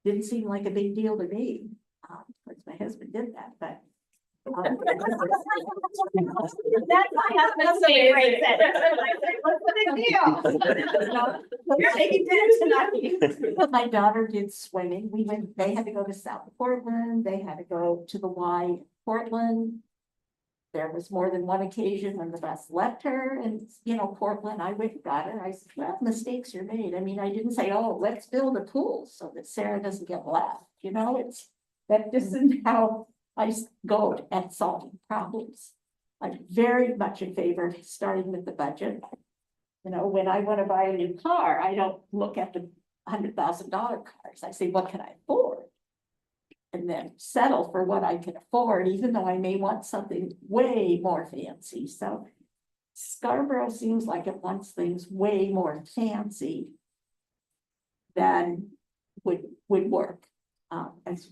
Didn't seem like a big deal to me. Of course, my husband did that, but. That's my husband's favorite. What's the big deal? You're taking dinner tonight. My daughter did swimming. They had to go to South Portland. They had to go to the Y Portland. There was more than one occasion when the bus left her and, Portland, I went and got her. I said, well, mistakes are made. I mean, I didn't say, oh, let's build a pool so that Sarah doesn't get left. That isn't how I go at solving problems. I'm very much in favor of starting with the budget. When I want to buy a new car, I don't look at the $100,000 cars. I say, what can I afford? And then settle for what I can afford, even though I may want something way more fancy. So Scarborough seems like it wants things way more fancy than would work.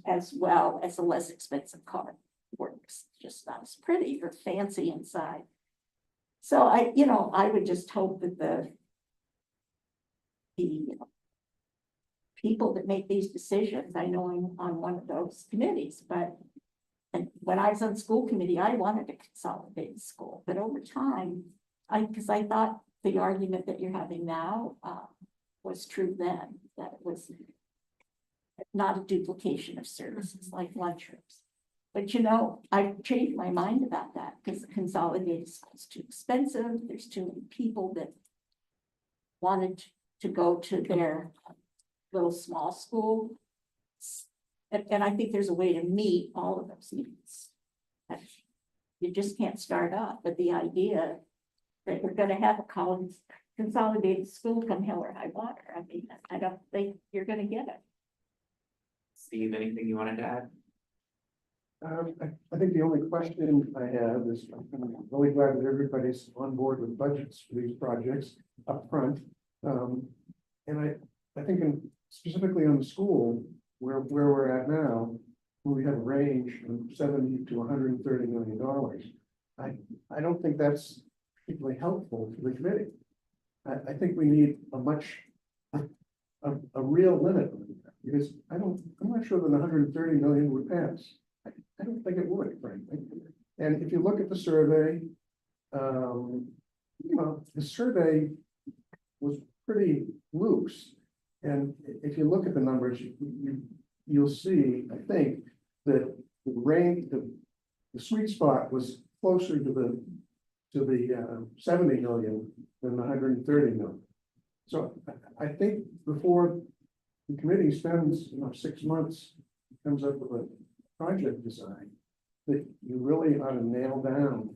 As well as a less expensive car works, just not as pretty or fancy inside. So I would just hope that the people that make these decisions, I know I'm on one of those committees, and when I was on school committee, I wanted to consolidate the school, but over time, because I thought the argument that you're having now was true then, that it was not a duplication of services like lunchrooms. But I've changed my mind about that because consolidated school is too expensive. There's too many people that wanted to go to their little small school. And I think there's a way to meet all of those needs. You just can't start off with the idea that we're going to have a consolidated school come hell or high water. I mean, I don't think you're going to get it. Steve, anything you wanted to add? I think the only question I have is, I'm really glad that everybody's on board with budgets for these projects up front. And I think specifically on the school, where we're at now, we have a range of 70 to $130 million. I don't think that's particularly helpful to the committee. I think we need a real limit on that, because I'm not sure that 130 million would pass. I don't think it would, frankly. And if you look at the survey, the survey was pretty loose. And if you look at the numbers, you'll see, I think, that the range, the sweet spot was closer to the 70 million than the 130 million. So I think before the committee spends 6 months, comes up with a project design, that you really ought to nail down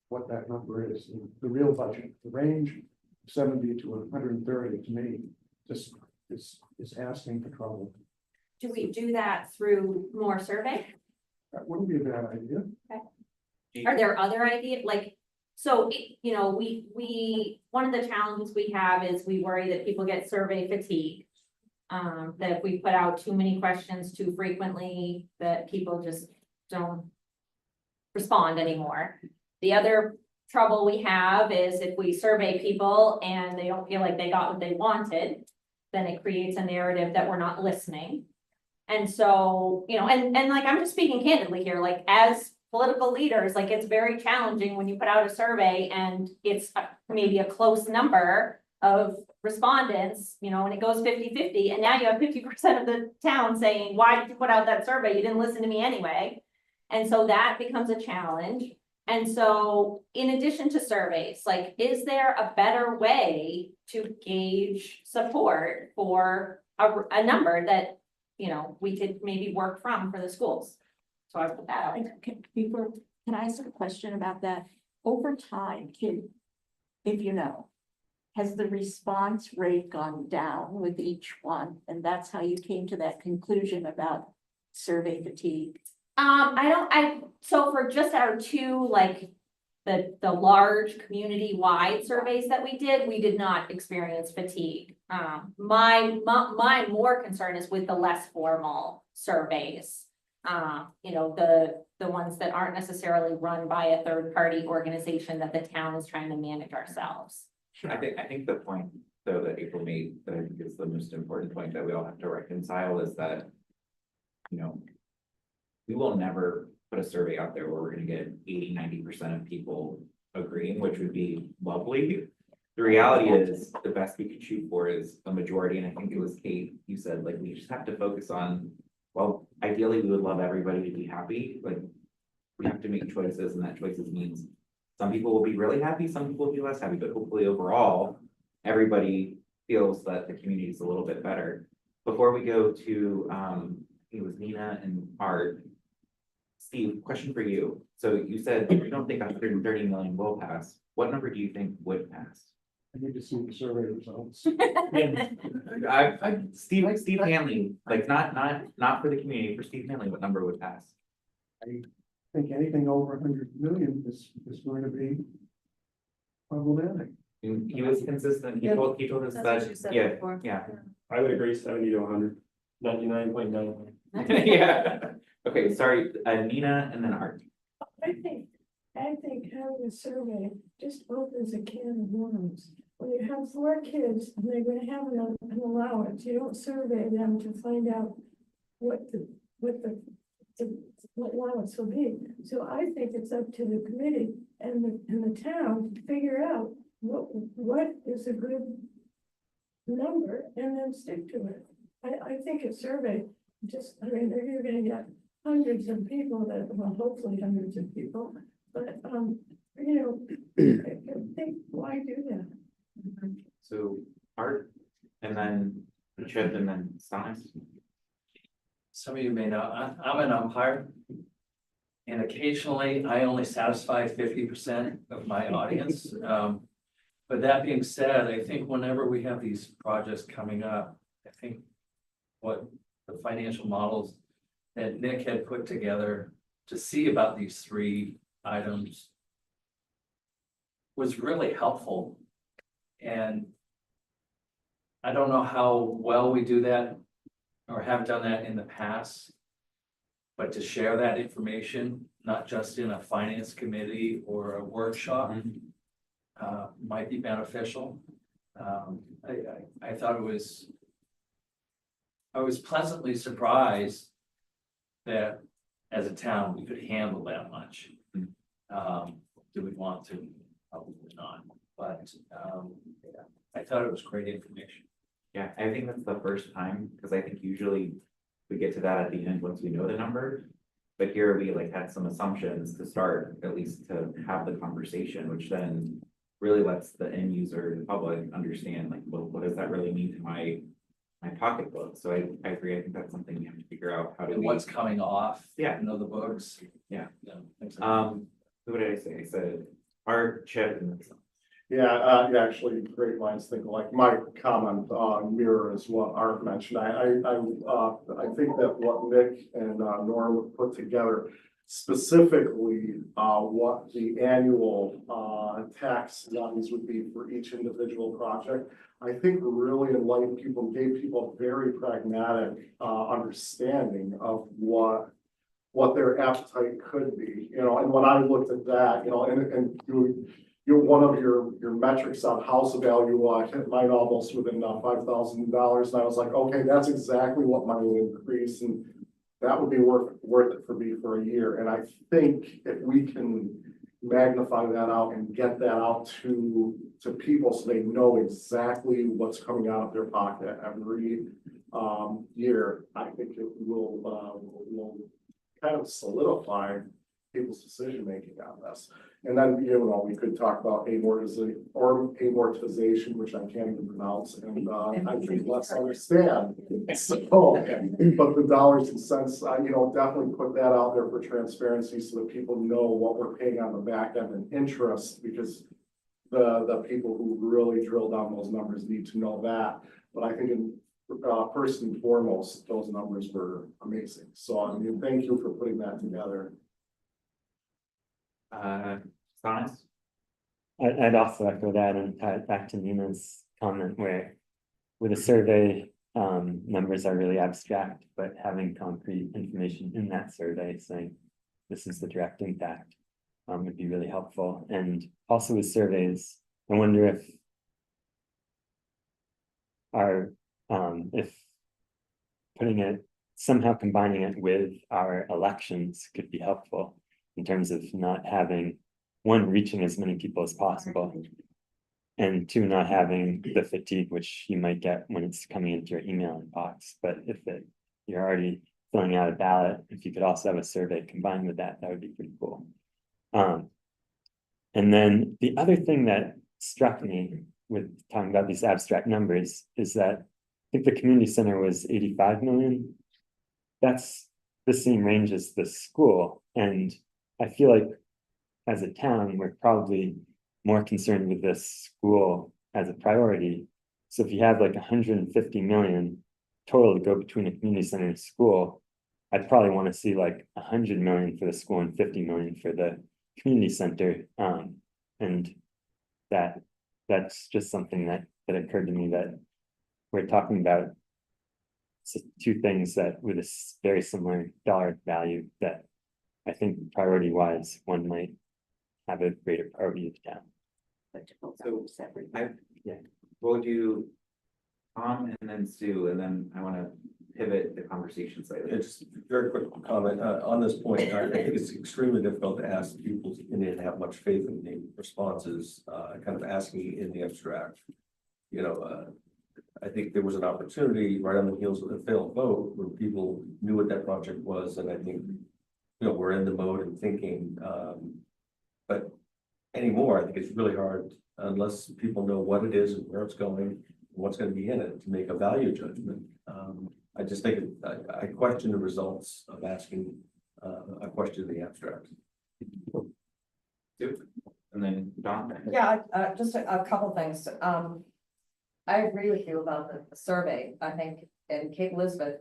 what that number is, the real budget, the range 70 to 130 to me just is asking for trouble. Do we do that through more survey? That wouldn't be a bad idea. Are there other ideas, so, one of the challenges we have is we worry that people get survey fatigue. That if we put out too many questions too frequently, that people just don't respond anymore. The other trouble we have is if we survey people and they don't feel like they got what they wanted, then it creates a narrative that we're not listening. And so, and I'm just speaking candidly here, as political leaders, it's very challenging when you put out a survey and it's maybe a close number of respondents, and it goes 50-50, and now you have 50% of the town saying, why did you put out that survey? You didn't listen to me anyway. And so that becomes a challenge. And so in addition to surveys, is there a better way to gauge support for a number that, we could maybe work from for the schools? So I put that out. Can I ask a question about that? Over time, if you know, has the response rate gone down with each one? And that's how you came to that conclusion about survey fatigue? So for just our two, the large community-wide surveys that we did not experience fatigue. My more concern is with the less formal surveys. The ones that aren't necessarily run by a third-party organization that the town is trying to manage ourselves. I think the point, though, that April made, that I think is the most important point that we all have to reconcile is that, we will never put a survey out there where we're gonna get 80-90% of people agreeing, which would be lovely. The reality is, the best we could shoot for is a majority, and I think it was Kate, you said, we just have to focus on, well, ideally, we would love everybody to be happy, we have to make choices, and that choices means some people will be really happy, some people will be less happy, but hopefully overall, everybody feels that the community is a little bit better. Before we go to, it was Nina and Art. Steve, question for you. So you said you don't think 130 million will pass. What number do you think would pass? I need to see the survey results. Steve Hanley, not for the community, for Steve Hanley, what number would pass? I think anything over 100 million is going to be problematic. He was consistent. He told us That's what you that, said yeah, before. yeah. I would agree 70 to 100, 99.9. Yeah. Okay, sorry, Nina and then Art. I think having a survey just opens a can of worms. When you have 4 kids and they're gonna have an allowance, you don't survey them to find out what allowance will be. So I think it's up to the committee and the town to figure out what is a good number and then stick to it. I think a survey you're gonna get hundreds of people hopefully hundreds of people, but I think, why do that? So Art, and then Chip, and then Thomas. Some of you may know, I'm an umpire. And occasionally I only satisfy 50% of my audience. But that being said, I think whenever we have these projects coming up, I think what the financial models that Nick had put together to see about these 3 items was really helpful. And I don't know how well we do that or have done that in the past. But to share that information, not just in a finance committee or a workshop, might be beneficial. I thought I was pleasantly surprised that as a town, we could handle that much. Do we want to? Probably not, but, yeah, I thought it was great information. Yeah, I think that's the first time, because I think usually we get to that at the end once we know the number. But here we like had some assumptions to start, at least to have the conversation, which then really lets the end user, the public understand like, well, what does that really mean to my pocketbook? So I agree, I think that's something we have to figure out how to. And what's coming off. Yeah. You know, the books. Yeah. Yeah. What did I say? I said art, chip, and Yeah, actually, great minds think alike. My comment mirrors what Art mentioned. I think that what Nick and Nora put together, specifically what the annual tax levies would be for each individual project, I think really enlightened people, gave people a very pragmatic understanding of what their appetite could be, you know. And when I looked at that, you know, and one of your metrics on house value hit mine almost within $5,000, and I was like, okay, that's exactly what mine would increase, and that would be worth it for me for a year. And I think if we can magnify that out and get that out to people so they know exactly what's coming out of their pocket every year, I think it will kind of solidify people's decision making on this. And then, you know, we could talk about amortization, which I can't even pronounce, and I think less understand. So, but the dollars and cents, you know, definitely put that out there for transparency so that people know what we're paying on the back end and interest, because the people who really drill down those numbers need to know that. But I think first and foremost, those numbers were amazing. So I mean, thank you for putting that together. Sonis? I'd also echo that and tie it back to Nina's comment where with a survey, numbers are really abstract, but having concrete information in that survey saying this is the direct impact would be really helpful. And also with surveys, I wonder if putting it, somehow combining it with our elections could be helpful in terms of not having, one, reaching as many people as possible, and two, not having the fatigue which you might get when it's coming into your email inbox. But if you're already filling out a ballot, if you could also have a survey combined with that, that would be pretty cool. And then the other thing that struck me with talking about these abstract numbers is that I think the community center was 85 million. That's the same range as the school. And I feel like as a town, we're probably more concerned with this school as a priority. So if you have like 150 million total to go between a community center and school, I'd probably want to see like 100 million for the school and 50 million for the community center. And that's just something that occurred to me, that we're talking about two things that with a very similar dollar value, that I think priority wise, one might have a greater priority of the town. So we'll do Tom and then Sue, and then I want to pivot the conversation slightly. Just very quick comment on this point. I think it's extremely difficult to ask people to have much faith in the responses, kind of asking in the abstract. You know, I think there was an opportunity right on the heels of the failed vote where people knew what that project was, and I think, you know, we're in the mode and thinking, but anymore, I think it's really hard unless people know what it is and where it's going, and what's going to be in it, to make a value judgment. I just think I question the results of asking a question in the abstract. And then Don. Yeah, just a couple things. I agree with you about the survey. I think in Cape Elizabeth,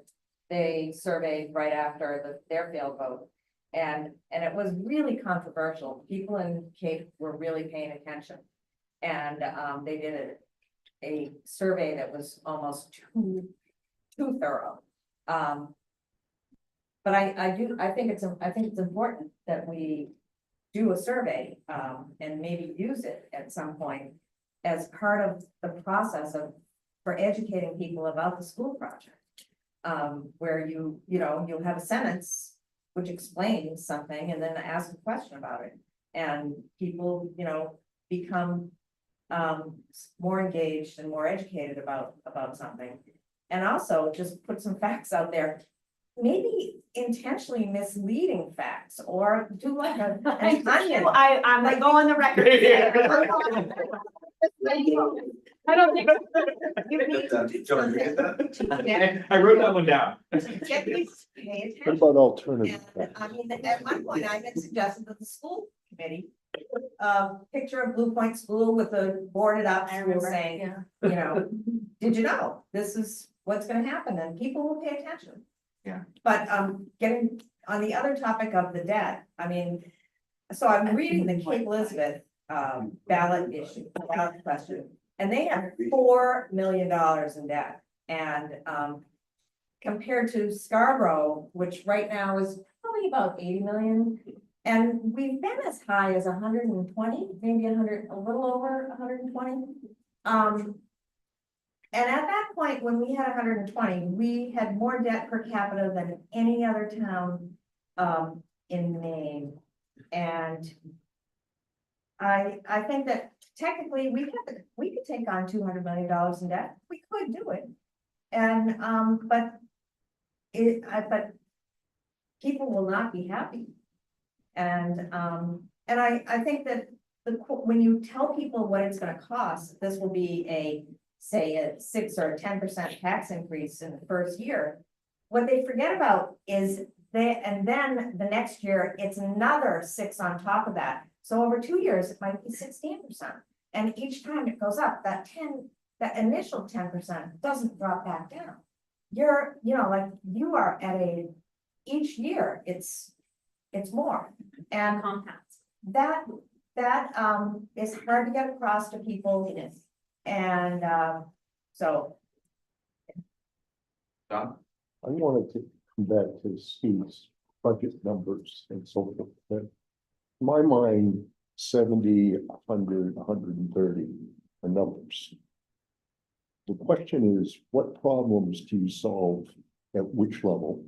they surveyed right after their failed vote. And it was really controversial. People in Cape were really paying attention. And they did a survey that was almost too thorough. But I think it's important that we do a survey, and maybe use it at some point as part of the process for educating people about the school project. Where you'll have a sentence which explains something and then ask a question about it. And people, become more engaged and more educated about something. And also just put some facts out there, maybe intentionally misleading facts, or do like an onion. I'm like, go on the record. I don't think. I wrote that one down. Get these, pay What attention. about alternative? And, I mean, at one point, I had suggested that the school committee, picture of Blue Point School with a boarded up school saying, did you know, this is what's gonna happen, and people will pay attention. Yeah. But, getting on the other topic of the debt, I mean, so I'm reading the Cape Elizabeth, ballot question, and they have $4 million in debt, and, compared to Scarborough, which right now is probably about 80 million. And we've been as high as 120, maybe 100, a little over 120. And at that point, when we had 120, we had more debt per capita than any other town in Maine. And I think that technically we could take on $200 million in debt. We could do it. And but people will not be happy. And I think that when you tell people what it's gonna cost, this will be say a 6 or 10% tax increase in the first year. What they forget about is and then the next year, it's another 6 on top of that. So over 2 years, it might be 16%. And each time it goes up, that initial 10% doesn't drop back down. You're, like you are at each year, it's more. And Compounds. that is hard to get across to people. It is. And so. John? I wanted to come back to Steve's budget numbers and so forth. In my mind, 70, 100, 130 are numbers. The question is, what problems do you solve at which level?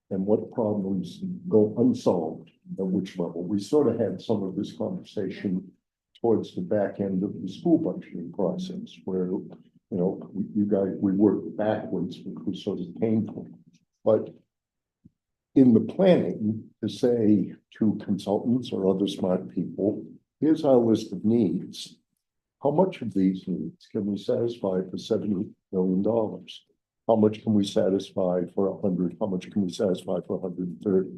And what problems go unsolved at which level? We sort of had some of this conversation towards the back end of the school budgeting process, where, you guys, we worked backwards, which was sort of painful. But in the planning, to say to consultants or other smart people, here's our list of needs. How much of these needs can we satisfy for $70 million? How much can we satisfy for 100? How much can we satisfy for 130?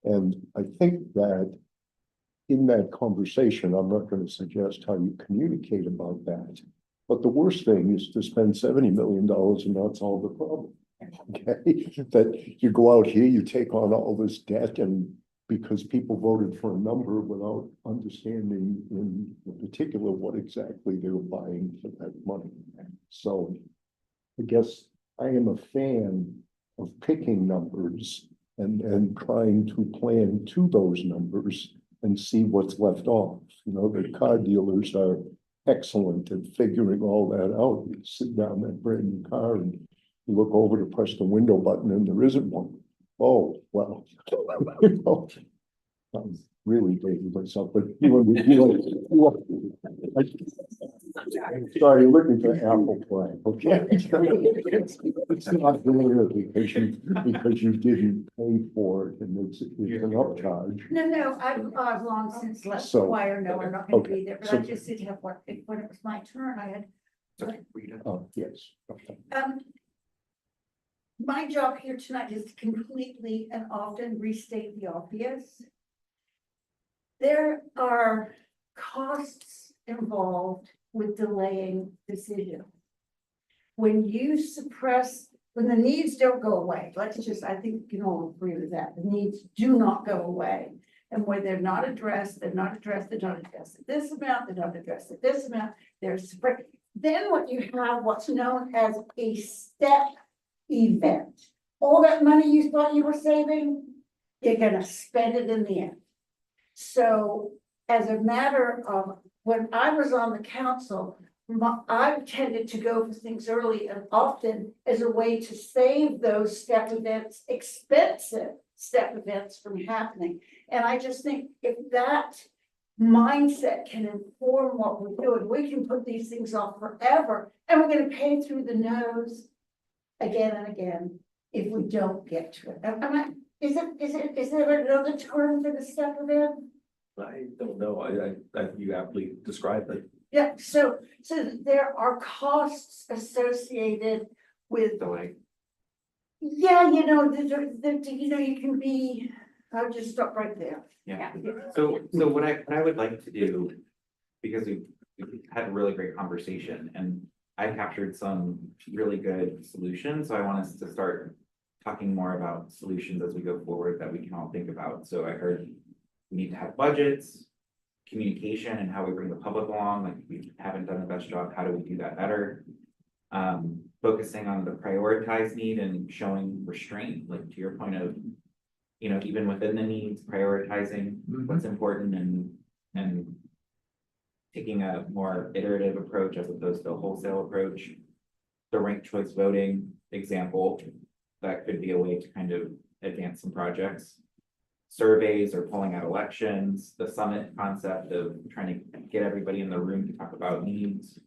And I think that in that conversation, I'm not going to suggest how you communicate about that. But the worst thing is to spend $70 million and not solve the problem. Okay, that you go out here, you take on all this debt, and because people voted for a number without understanding in particular what exactly they were buying for that money. So I guess I am a fan of picking numbers and trying to plan to those numbers and see what's left off. The car dealers are excellent at figuring all that out. You sit down that brand new car and you look over to press the window button and there isn't one. Oh, well, I'm really dating myself, but sorry, you're looking for apple pie, okay? It's not really because you didn't pay for it and it's an upcharge. No, I've long since left the wire. No, I'm not gonna be there, but I just didn't have work. When it was my turn, I had. Oh, yes. Okay. My job here tonight is to completely and often restate the obvious. There are costs involved with delaying decision. When the needs don't go away, I think you can all agree with that. The needs do not go away. And when they're not addressed, they're not addressed at this amount, they're not addressed at this amount, then what you have, what's known as a step event. all that money you thought you were saving, you're gonna spend it in the end. So as a matter of, when I was on the council, I tended to go for things early and often as a way to save those step events, expensive step events from happening. And I just think if that mindset can inform what we're doing, we can put these things off forever and we're gonna pay through the nose again and again if we don't get to it. Is there another term for the step event? I don't know, you aptly described it. Yeah, so there are costs associated with, yeah, you know, you can be, I'll just stop right there. Yeah, so what I would like to do, because we've had a really great conversation and I captured some really good solutions, so I want us to start talking more about solutions as we go forward that we can all think about. So I heard we need to have budgets, communication and how we bring the public along, like we haven't done the best job, how do we do that better? Focusing on the prioritized need and showing restraint, like to your point of, you know, even within the needs, prioritizing what's important and taking a more iterative approach as opposed to a wholesale approach. The ranked choice voting example, that could be a way to kind of advance some projects. Surveys or polling out elections, the summit concept of trying to get everybody in the room to talk about needs.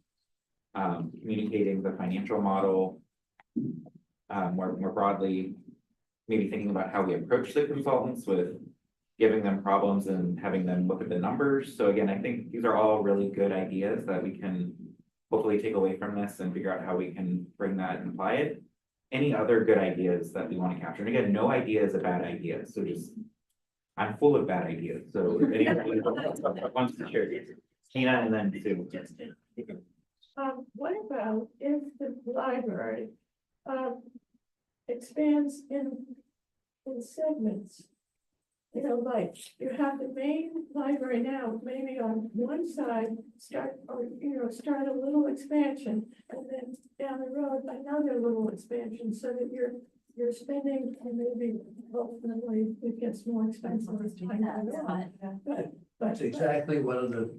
Communicating the financial model, more broadly, maybe thinking about how we approach the consultants with giving them problems and having them look at the numbers. So again, I think these are all really good ideas that we can hopefully take away from this and figure out how we can bring that and apply it. Any other good ideas that we want to capture? And again, no idea is a bad idea. So just, I'm full of bad ideas. So anybody wants to share these? Tina and then Sue. What about if the library expands in segments? You know, like you have the main library now, maybe on one side, start a little expansion, and then down the road, another little expansion, so that you're spending and maybe ultimately it gets more expensive as time goes on. Good. That's exactly one of the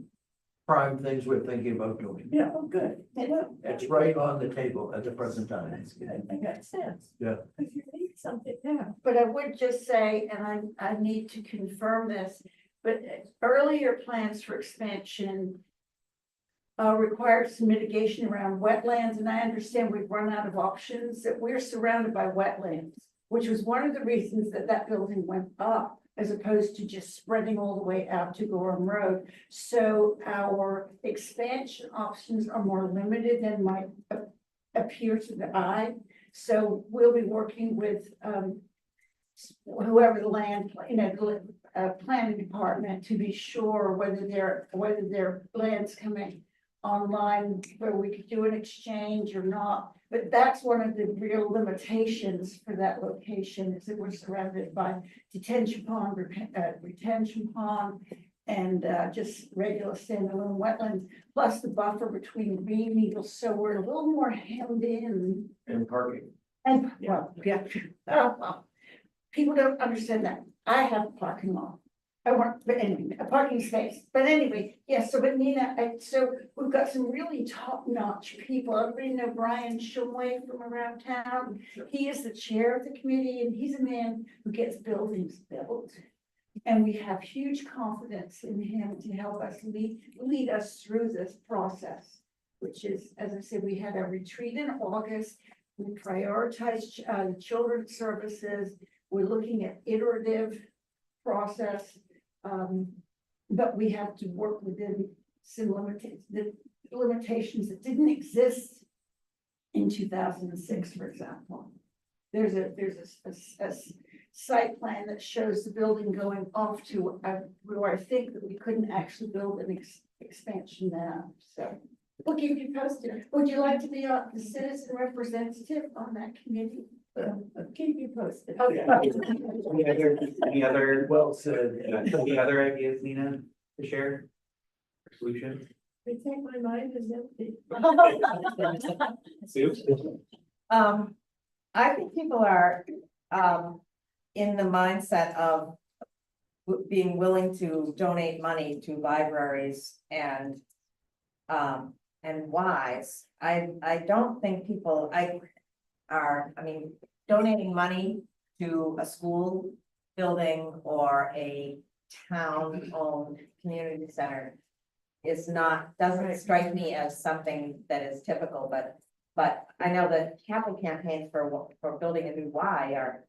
prime things we're thinking about doing. Yeah, oh, good. It's right on the table at the present time. That's good. That makes sense. Yeah. If you need something now. But I would just say, and I need to confirm this, but earlier plans for expansion required some mitigation around wetlands, and I understand we've run out of options, that we're surrounded by wetlands, which was one of the reasons that building went up, as opposed to just spreading all the way out to Gorham Road. So our expansion options are more limited than might appear to the eye. So we'll be working with whoever the land, planning department to be sure whether their land's coming online where we could do an exchange or not. But that's one of the real limitations for that location, is that we're surrounded by detention pond, retention pond, and just regular standalone wetlands, plus the buffer between Green Needles. So we're a little more hemmed in. And parking. And, well, yeah, well, people don't understand that. I have a parking lot. I want, but anyway, a parking space. But anyway, yes, so but Nina, so we've got some really top-notch people. Everybody know Brian Shumway from around town. He is the chair of the committee, and he's a man who gets buildings built. And we have huge confidence in him to help us lead us through this process, which is, as I said, we had a retreat in August. We prioritized children's services. We're looking at iterative process. But we have to work within some limitations that didn't exist in 2006, for example. There's a site plan that shows the building going off to where I think that we couldn't actually build an expansion now. So we'll keep you posted. Would you like to be the citizen representative on that committee? Keep you posted. Okay. Any other Well said. any other ideas, Nina, to share? Solutions? I think my mind is empty. Sue? I think people are, in the mindset of being willing to donate money to libraries and wise. I don't think people, I mean, donating money to a school building or a town-owned community center is not, doesn't strike me as something that is typical, but I know that capital campaigns for building a new Y are,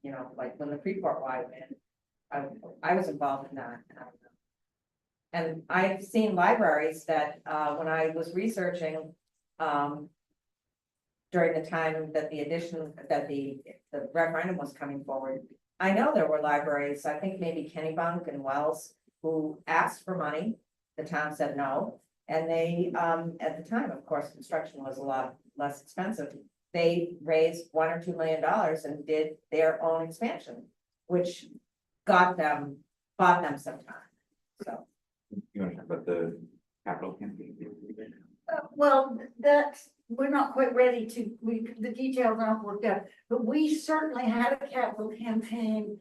you know, like when the Freeport Y went, I was involved in that. And I've seen libraries that, when I was researching, during the time that the referendum was coming forward, I know there were libraries, I think maybe Kennebunk and Wells, who asked for money. The town said no, and they, at the time, of course, construction was a lot less expensive. They raised $1 or $2 million and did their own expansion, which bought them some time, so. You want to talk about the capital campaign? Well, that's, we're not quite ready to, the details aren't worked out, but we certainly had a capital campaign.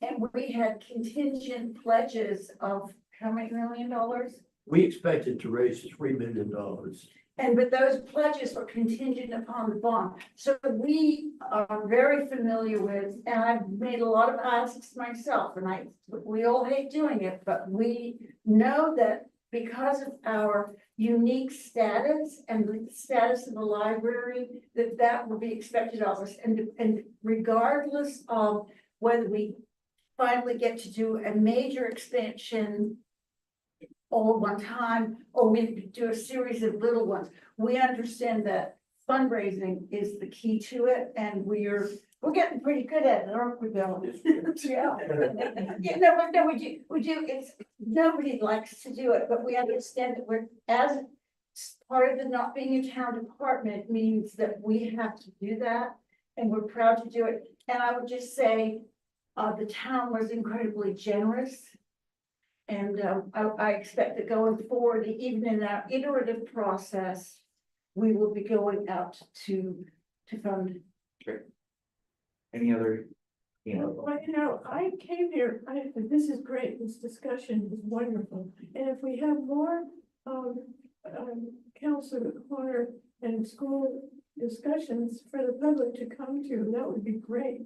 And we had contingent pledges of how many $1 million? We expected to raise $3 million. And but those pledges were contingent upon the bond. So we are very familiar with, and I've made a lot of asks myself, and we all hate doing it, but we know that because of our unique status and the status of the library, that will be expected of us. And regardless of whether we finally get to do a major expansion all at one time, or we do a series of little ones. We understand that fundraising is the key to it, and we're getting pretty good at it, aren't we, Bill? Yeah. Yeah, no, we do. It's nobody likes to do it, but we understand that we're, as part of the not being a town department means that we have to do that, and we're proud to do it. And I would just say, the town was incredibly generous. And I expect that going forward, even in our iterative process, we will be going out to fund. Great. Any other, Well, I came here, this is great, this discussion is wonderful. And if we have more Councilor Corner and school discussions for the public to come to, that would be great.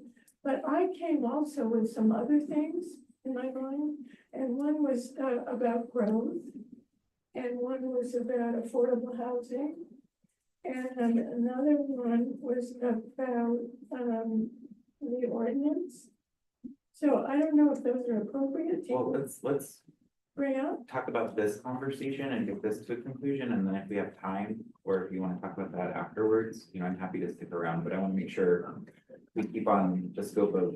But I came also with some other things in my mind, and one was about growth, and one was about affordable housing, and another one was about the ordinance. So I don't know if those are appropriate. well, let's Bring up. talk about this conversation and get this to a conclusion, and then if we have time, or if you want to talk about that afterwards, I'm happy to stick around, but I want to make sure we keep on the scope of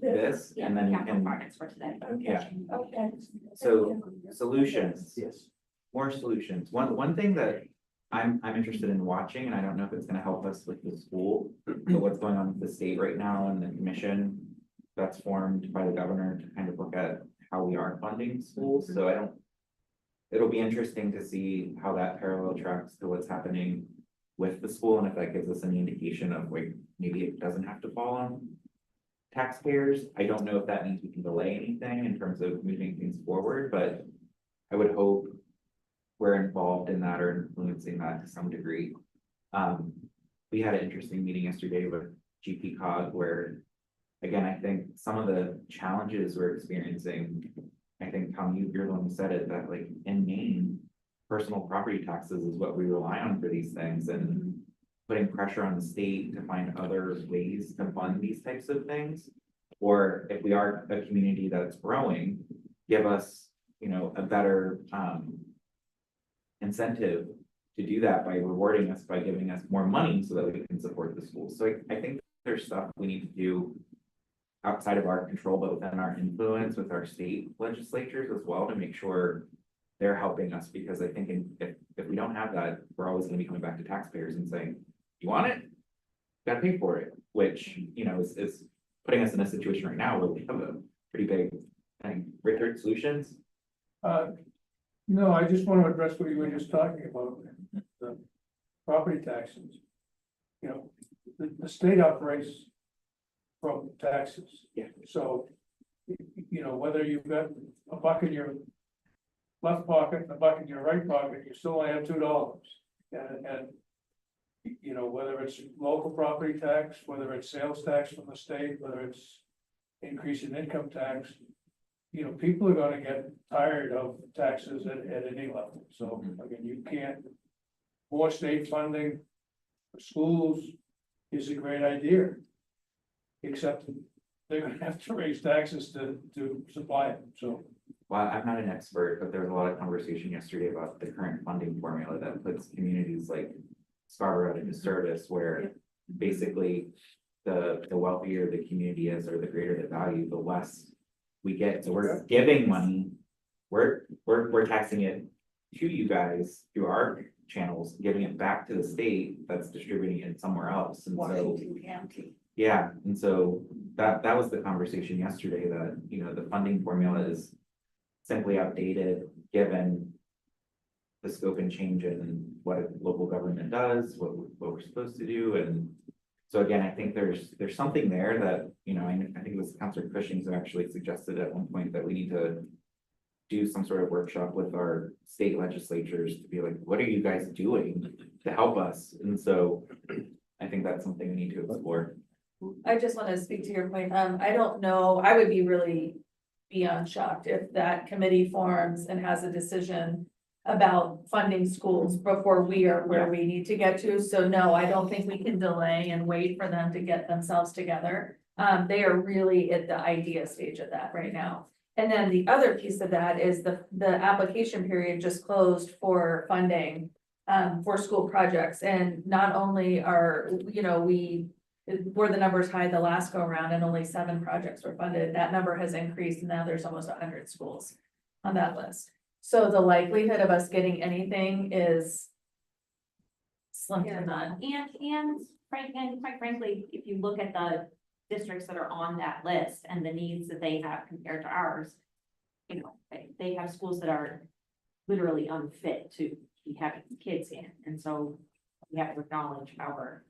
this, and then you can, for today. yeah. Okay. So solutions, Yes. more solutions. One thing that I'm interested in watching, and I don't know if it's gonna help us with the school, but what's going on with the state right now and the commission that's formed by the governor to kind of look at how we are funding schools. So it'll be interesting to see how that parallel tracks to what's happening with the school, and if that gives us any indication of like, maybe it doesn't have to fall on taxpayers. I don't know if that means we can delay anything in terms of moving things forward, but I would hope we're involved in that or influencing that to some degree. We had an interesting meeting yesterday with GP Cog where, again, I think some of the challenges we're experiencing, I think Tom, you're the one who said it, that like in Maine, personal property taxes is what we rely on for these things, and putting pressure on the state to find other ways to fund these types of things. Or if we are a community that's growing, give us, a better incentive to do that by rewarding us, by giving us more money so that we can support the schools. So I think there's stuff we need to do outside of our control, but within our influence with our state legislatures as well, to make sure they're helping us, because I think if we don't have that, we're always gonna be coming back to taxpayers and saying, you want it? Gotta pay for it, which, is putting us in a situation right now where we have a pretty big thing. Richard, solutions? No, I just want to address what you were just talking about, the property taxes. the state operates from taxes. Yeah. So, you know, whether you've got a buck in your left pocket and a buck in your right pocket, you still only have $2. And you know, whether it's local property tax, whether it's sales tax from the state, whether it's increase in income tax, you know, people are gonna get tired of taxes at any level. So again, you can't, more state funding for schools is a great idea. Except they're gonna have to raise taxes to supply it, so. Well, I'm not an expert, but there was a lot of conversation yesterday about the current funding formula that puts communities like Scarborough at a disservice, where basically the wealthier the community is, or the greater the value, the less we get. So we're giving money, we're taxing it to you guys through our channels, giving it back to the state that's distributing it somewhere else. And so, Washington County. yeah, and so that was the conversation yesterday, that, you know, the funding formula is simply outdated, given the scope and change in what a local government does, what we're supposed to do. And so again, I think there's something there that, you know, I think it was Councilor Cushing who actually suggested at one point that we need to do some sort of workshop with our state legislatures to be like, what are you guys doing to help us? And so I think that's something we need to explore. I just want to speak to your point. I don't know, I would be really beyond shocked if that committee forms and has a decision about funding schools before we are where we need to get to. So no, I don't think we can delay and wait for them to get themselves together. They are really at the idea stage of that right now. And then the other piece of that is the application period just closed for funding for school projects. And not only are, you know, were the numbers high the last go around and only 7 projects were funded, that number has increased and now there's almost 100 schools on that list. So the likelihood of us getting anything is slim to none. And quite frankly, if you look at the districts that are on that list and the needs that they have compared to ours, you know, they have schools that are literally unfit to be having kids in. And so we have to acknowledge our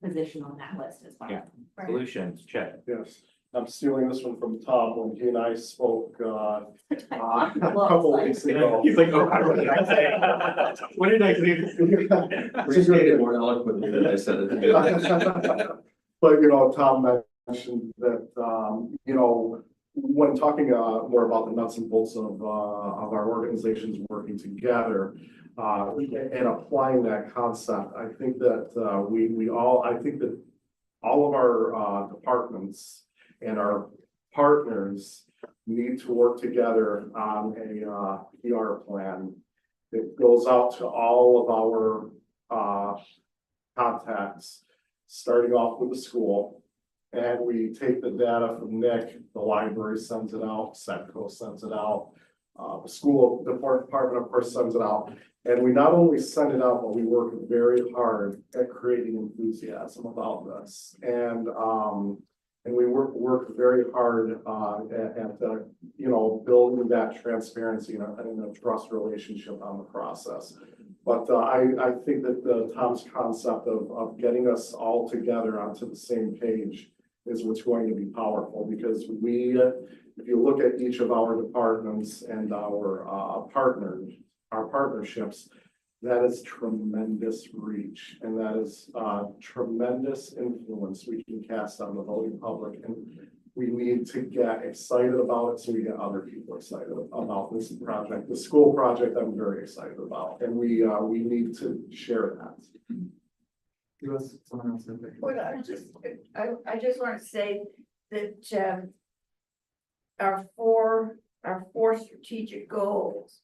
position on that list as well. Yeah. Solutions, check. Yes, I'm stealing this one from Tom when he and I spoke, a couple weeks ago. He's like, oh, what did I say? Restate it more eloquently than I said it. But, you know, Tom mentioned that, you know, when talking, more about the nuts and bolts of our organizations working together, and applying that concept, I think that, I think that all of our, departments and our partners need to work together on a PR plan that goes out to all of our contacts, starting off with the school. And we take the data from Nick, the library sends it out, Setco sends it out, the school department, of course, sends it out. And we not only send it out, but we work very hard at creating enthusiasm about this. And we work very hard at you know, building that transparency and a trust relationship on the process. But I think that Tom's concept of getting us all together onto the same page is what's going to be powerful, because if you look at each of our departments and our partnerships, that is tremendous reach, and that is tremendous influence we can cast on the voting public. And we need to get excited about it so we get other people excited about this project. The school project, I'm very excited about, and we need to share that. Someone else in there. Well, I just want to say that our four strategic goals,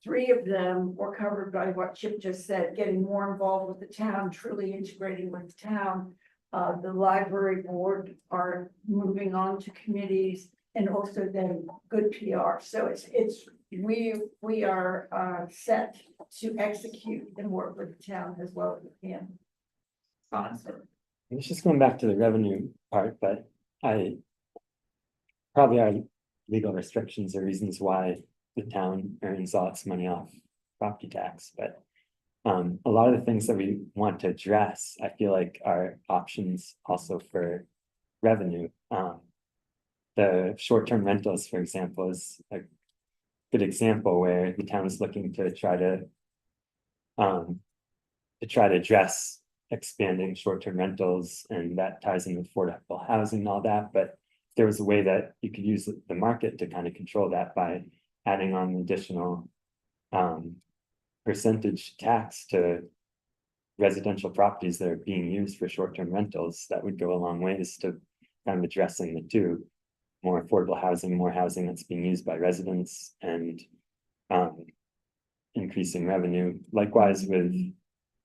3 of them were covered by what Chip just said, getting more involved with the town, truly integrating with the town. The library board are moving on to committees, and also then good PR. So we are set to execute and work with the town as well as we can. It's just going back to the revenue part, but probably our legal restrictions are reasons why the town earns lots of money off property tax, but a lot of the things that we want to address, I feel like are options also for revenue. The short-term rentals, for example, is a good example where the town is looking to try to address expanding short-term rentals, and that ties in with affordable housing and all that, but there was a way that you could use the market to kind of control that by adding on additional percentage tax to residential properties that are being used for short-term rentals. That would go a long ways to kind of addressing the two. More affordable housing, more housing that's being used by residents, and increasing revenue. Likewise with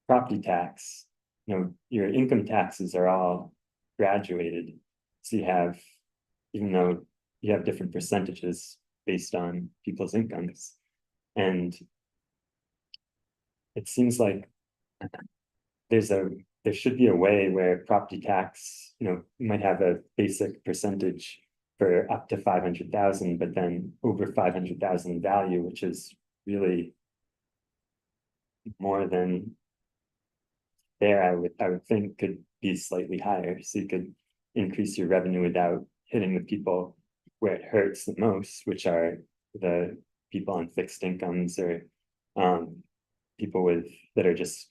property tax, your income taxes are all graduated. So you have, even though you have different percentages based on people's incomes. And it seems like there should be a way where property tax, you might have a basic percentage for up to 500,000, but then over 500,000 value, which is really more than there, I would think could be slightly higher, so you could increase your revenue without hitting the people where it hurts the most, which are the people on fixed incomes, or people that are just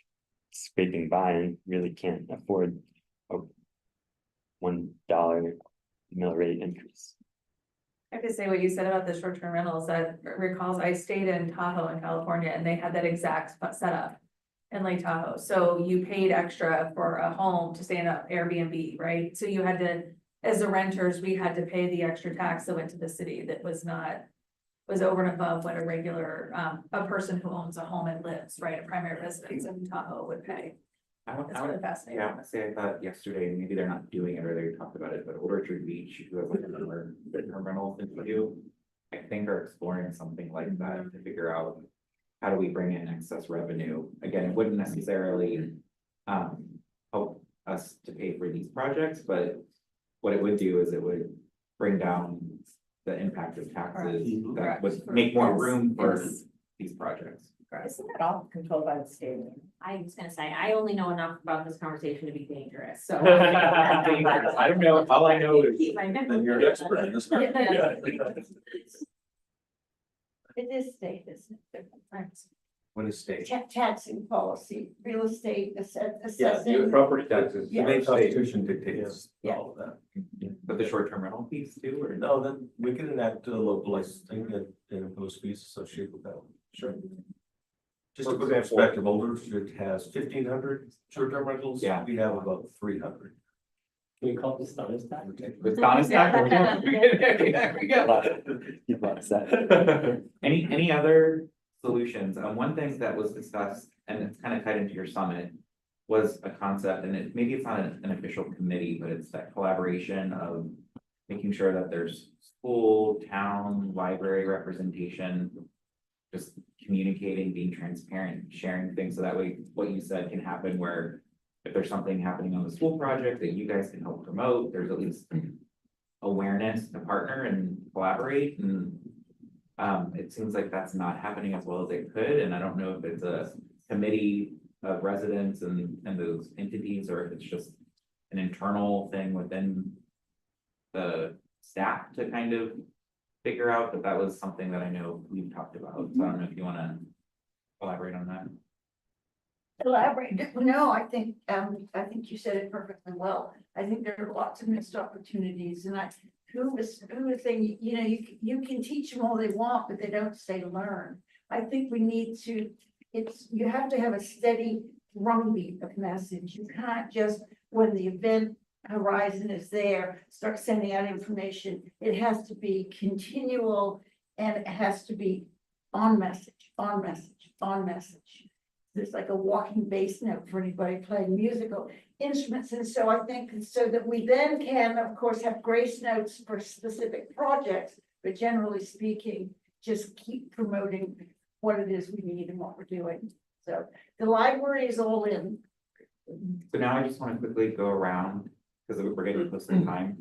scraping by and really can't afford a $1 mill rate increase. I have to say what you said about the short-term rentals, that recalls I stayed in Tahoe in California, and they had that exact setup in Lake Tahoe. So you paid extra for a home to stay in an Airbnb, right? So you had to, as the renters, we had to pay the extra tax that went to the city that was over and above what a regular, a person who owns a home and lives, right, a primary residence in Tahoe would pay. That's really fascinating. Yeah, I want to say, I thought yesterday, maybe they're not doing it or they talked about it, but Orchard Beach, who have like another rental thing to do, I think are exploring something like that to figure out how do we bring in excess revenue. Again, it wouldn't necessarily help us to pay for these projects, but what it would do is it would bring down the impact of taxes that would make more room for these projects. Isn't that all controlled by the state? I was gonna say, I only know enough about this conversation to be dangerous, so. I don't know, all I know is that you're an expert in this. It is state, isn't it? What is state? Taxing policy, real estate, Yeah, assessing. your property taxes, the Yeah. main constitution dictates Yeah. All of that. but the short-term rental piece too, or No, then we can enact a localized thing and impose fees associated with that. Sure. Just to put in perspective, Oldham has 1,500 short-term rentals. Yeah. We have about 300. Can we call this Donna's tax? With Donna's tax? There we go. Keep that. Any other solutions? One thing that was discussed, and it's kind of tied into your summit, was a concept, and maybe it's not an official committee, but it's that collaboration of making sure that there's school, town, library representation, just communicating, being transparent, sharing things, so that way what you said can happen, where if there's something happening on the school project that you guys can help promote, there's at least awareness to partner and collaborate, and it seems like that's not happening as well as it could, and I don't know if it's a committee of residents and those entities, or if it's just an internal thing within the staff to kind of figure out, but that was something that I know we've talked about, so I don't know if you wanna elaborate on that. Elaborate, no, I think you said it perfectly well. I think there are lots of missed opportunities, and who was saying, you can teach them all they want, but they don't stay to learn. I think we need to, you have to have a steady drumbeat of message. You can't just, when the event horizon is there, start sending out information. It has to be continual, and it has to be on message, on message, on message. There's like a walking bass note for anybody playing musical instruments. And so I think so that we then can, of course, have grace notes for specific projects, but generally speaking, just keep promoting what it is we need and what we're doing. So the library is all in. So now I just want to quickly go around, because we're getting close to time.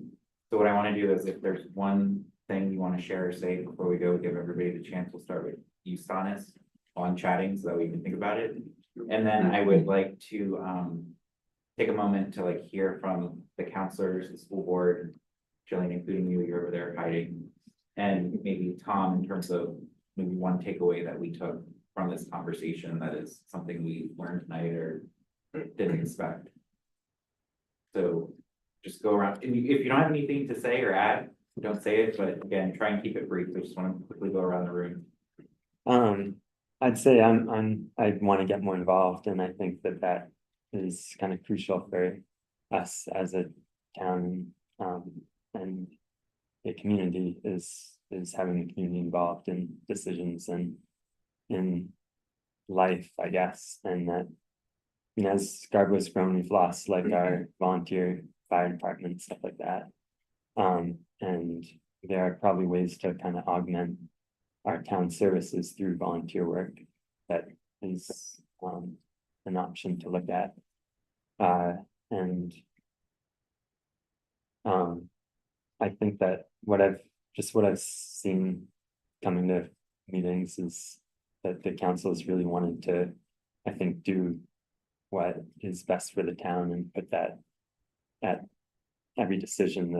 So what I want to do is, if there's one thing you want to share or say before we go, give everybody the chance, we'll start with you, Stanis, on chatting, so that we can think about it. And then I would like to take a moment to like hear from the counselors, the school board, Jillian, including you, you're over there hiding. And maybe Tom, in terms of maybe one takeaway that we took from this conversation that is something we learned tonight or didn't expect. So just go around, and if you don't have anything to say or add, don't say it, but again, try and keep it brief. I just want to quickly go around the room. I'd say I want to get more involved, and I think that is kind of crucial for us as a town, and a community is having the community involved in decisions and in life, I guess, and that, you know, as Scarborough's grown, we've lost like our volunteer fire department, stuff like that. And there are probably ways to kind of augment our town services through volunteer work that is an option to look at. And I think that what I've seen coming to meetings is that the council has really wanted to, I think, do what is best for the town and put that at every decision,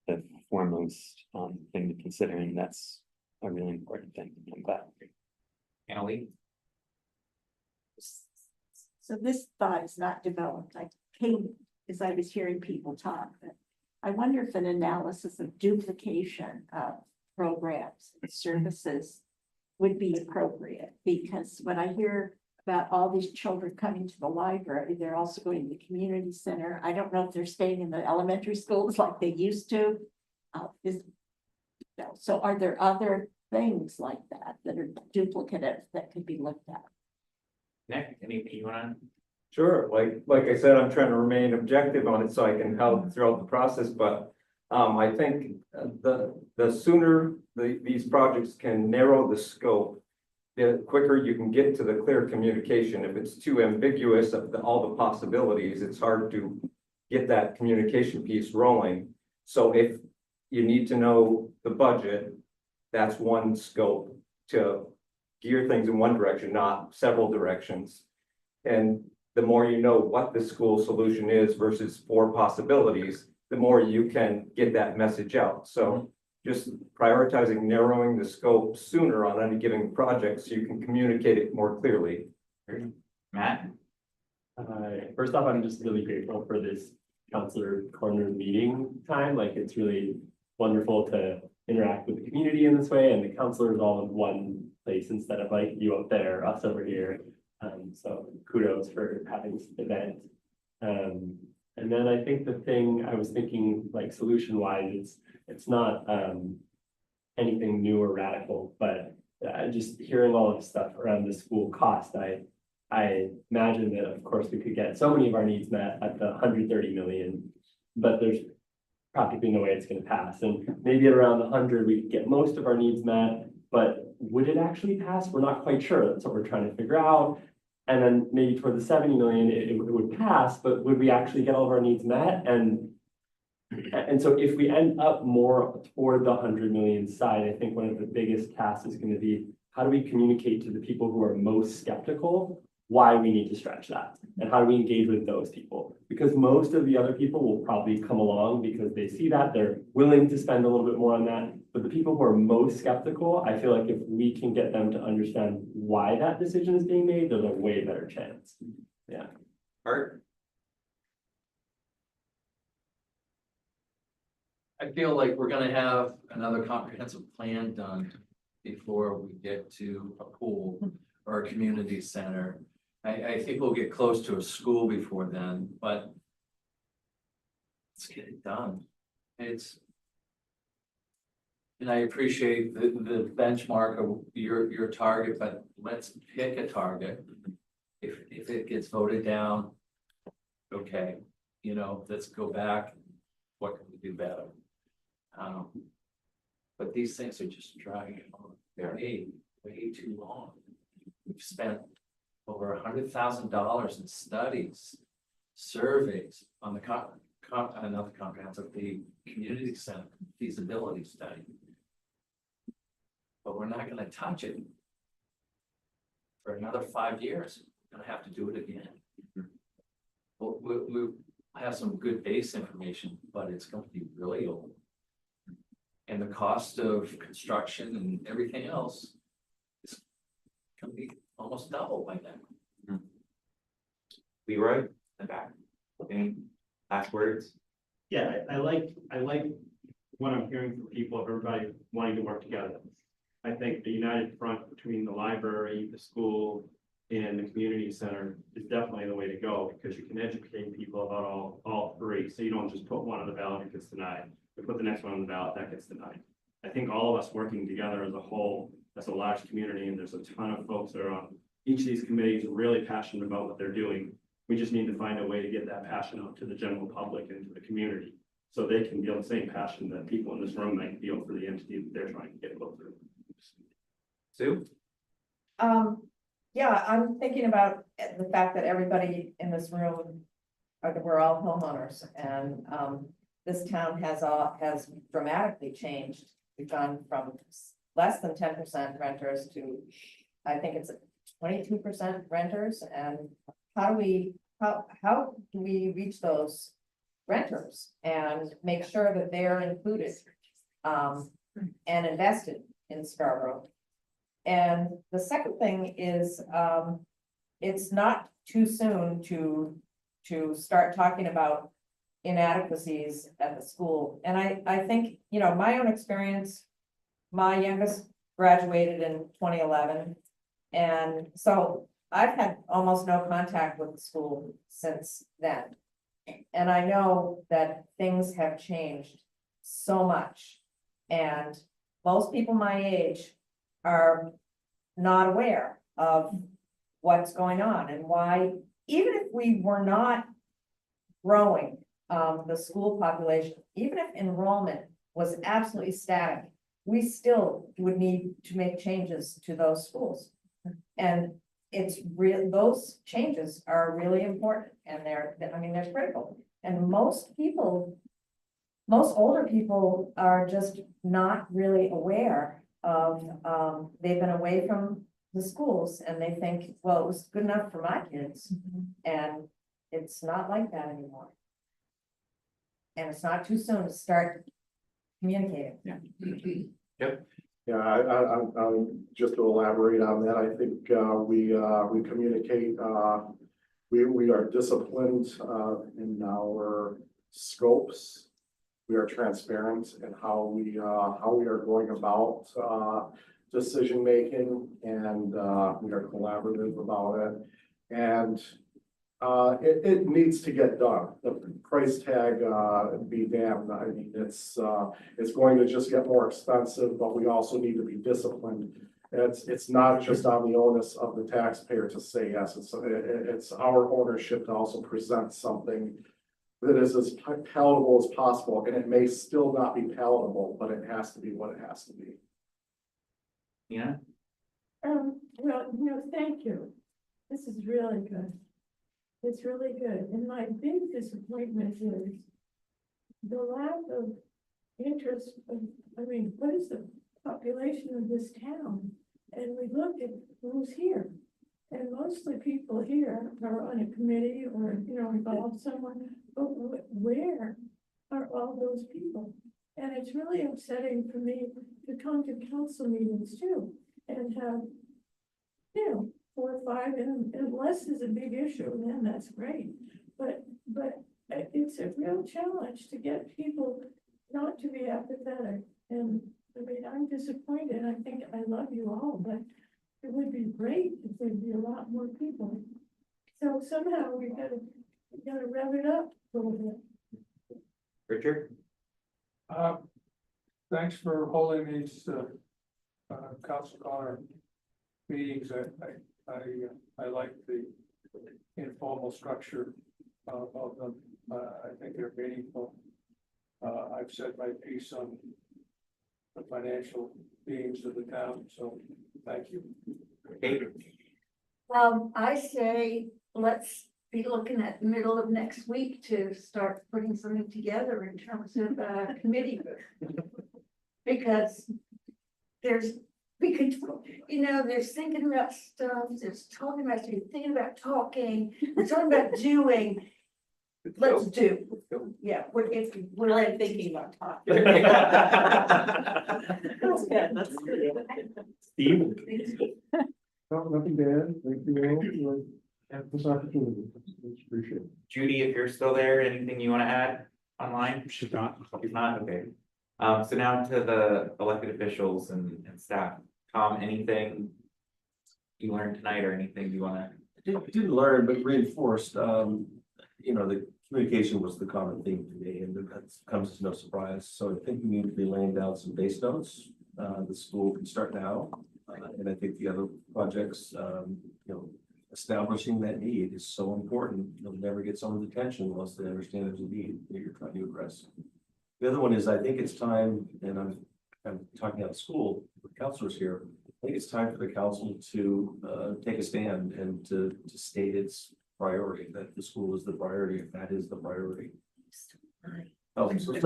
the foremost thing to consider, and that's a really important thing. I'm glad. Annalee? So this thought is not developed. I came as I was hearing people talk, but I wonder if an analysis of duplication of programs and services would be appropriate, because when I hear about all these children coming to the library, they're also going to the community center. I don't know if they're staying in the elementary schools like they used to. So are there other things like that are duplicative that could be looked at? Nick, anything you wanna? Sure, like I said, I'm trying to remain objective on it so I can help throughout the process, but I think the sooner these projects can narrow the scope, the quicker you can get to the clear communication. If it's too ambiguous of all the possibilities, it's hard to get that communication piece rolling. So if you need to know the budget, that's one scope to gear things in one direction, not several directions. And the more you know what the school solution is versus 4 possibilities, the more you can get that message out. So just prioritizing narrowing the scope sooner on any given project so you can communicate it more clearly. Matt? First off, I'm just really grateful for this Councilor Corner meeting time. Like, it's really wonderful to interact with the community in this way, and the councilors all in one place instead of like you up there, us over here. So kudos for having this event. And then I think the thing I was thinking, like solution wise, it's not anything new or radical, but just hearing all of the stuff around the school cost, I imagine that of course we could get so many of our needs met at the 130 million, but there's practically no way it's going to pass. And maybe at around the 100 we could get most of our needs met, but would it actually pass? We're not quite sure. That's what we're trying to figure out. And then maybe toward the 70 million, it would pass, but would we actually get all of our needs met? And so if we end up more toward the 100 million side, I think one of the biggest tasks is going to be, how do we communicate to the people who are most skeptical why we need to stretch that? And how do we engage with those people? Because most of the other people will probably come along because they see that, they're willing to spend a little bit more on that. But the people who are most skeptical, I feel like if we can get them to understand why that decision is being made, there's a way better chance. Yeah. Art? I feel like we're gonna have another comprehensive plan done before we get to a pool or a community center. I think we'll get close to a school before then, but let's get it done. And I appreciate the benchmark of your target, but let's pick a target. If it gets voted down, okay, you know, let's go back. What can we do better? But these things are just dragging on. They're way too long. We've spent over $100,000 in studies, surveys on the another comprehensive, the community center feasibility study. But we're not going to touch it for another 5 years. gonna have to do it again. We'll have some good base information, but it's gonna be really old. And the cost of construction and everything else is gonna be almost double by then. Leroy, in the back, any last words? Yeah, I like what I'm hearing from people, everybody wanting to work together. I think the united front between the library, the school, and the community center is definitely the way to go, because you can educate people about all three, so you don't just put one on the ballot, it gets denied. You put the next one on the ballot, that gets denied. I think all of us working together as a whole, as a large community, and there's a ton of folks that are on each of these committees are really passionate about what they're doing. We just need to find a way to get that passion out to the general public and to the community, so they can feel the same passion that people in this room might feel for the entity that they're trying to get closer. Sue? Yeah, I'm thinking about the fact that everybody in this room, we're all homeowners, and this town has dramatically changed. We've gone from less than 10% renters to, I think it's 22% renters, and how do we reach those renters and make sure that they're included and invested in Scarborough? And the second thing is, it's not too soon to start talking about inadequacies at the school. And I think, you know, my own experience, my youngest graduated in 2011. And so I've had almost no contact with the school since then. And I know that things have changed so much. And most people my age are not aware of what's going on and why, even if we were not growing the school population, even if enrollment was absolutely static, we still would need to make changes to those schools. And it's real, those changes are really important, and they're critical. And most older people are just not really aware of, they've been away from the schools and they think, well, it was good enough for my kids. And it's not like that anymore. And it's not too soon to start communicating. Yeah. Yep. Yeah, I'm just to elaborate on that, I think we communicate, we are disciplined in our scopes. We are transparent in how we are going about decision making, and we are collaborative about it. And it needs to get done. The price tag be damned. I mean, it's going to just get more expensive, but we also need to be disciplined. It's not just on the onus of the taxpayer to say yes. It's our ownership to also present something that is as palatable as possible, and it may still not be palatable, but it has to be what it has to be. Yeah. Well, thank you. This is really good. It's really good. And my big disappointment is the lack of interest of, what is the population of this town? And we look at who's here. And mostly people here are on a committee or, involved someone, but where are all those people? And it's really upsetting for me to come to council meetings too and have, 4 or 5, and less is a big issue, then that's great. But it's a real challenge to get people not to be apathetic. And I'm disappointed. I think I love you all, but it would be great if there'd be a lot more people. So somehow we gotta rev it up a little bit. Richard? Thanks for holding these Council Connor meetings. I like the informal structure of them. I think they're meaningful. I've said my piece on the financial beings of the town, so thank you. I say, let's be looking at the middle of next week to start putting something together in terms of committee. Because there's we could, you know, there's thinking about stuff, there's talking about, you're thinking about talking, we're talking about doing. Let's do. Yeah, we're like thinking about talking. That's good, that's good. Steve? No, nothing bad. Thank you all for this opportunity. It's appreciated. Judy, if you're still there, anything you want to add online? She's not. She's not, okay. So now to the elected officials and staff. Tom, anything you learned tonight or anything you wanna? Didn't learn, but reinforced, you know, the communication was the common theme to me, and that comes as no surprise. So I think we need to be laying down some base notes. The school can start now, and I think the other projects, you know, establishing that need is so important. You'll never get someone's attention unless they understand there's a need that you're trying to address. The other one is, I think it's time, and I'm talking out of school with counselors here. I think it's time for the council to take a stand and to state its priority, that the school is the priority, if that is the priority. Oh, I'm so It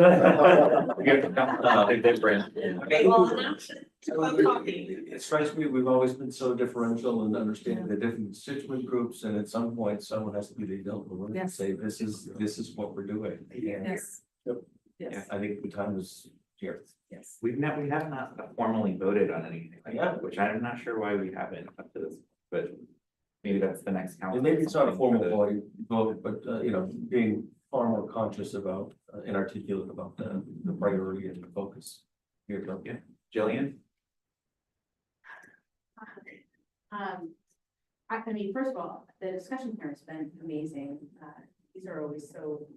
strikes me, we've always been so differential in understanding the different constituent groups, and at some point, someone has to be the adult and Yes. say, this is what we're doing. And Yes. Yes. I think the time is here. Yes. We have not formally voted on anything like Yeah. that, which I'm not sure why we haven't up to this, but maybe that's the next council. And maybe it's not a formal Something vote, but you know, being far more conscious about and articulate about the priority and the focus. Here, Tom. Yeah. Jillian? I mean, first of all, the discussion here has been amazing. These are always so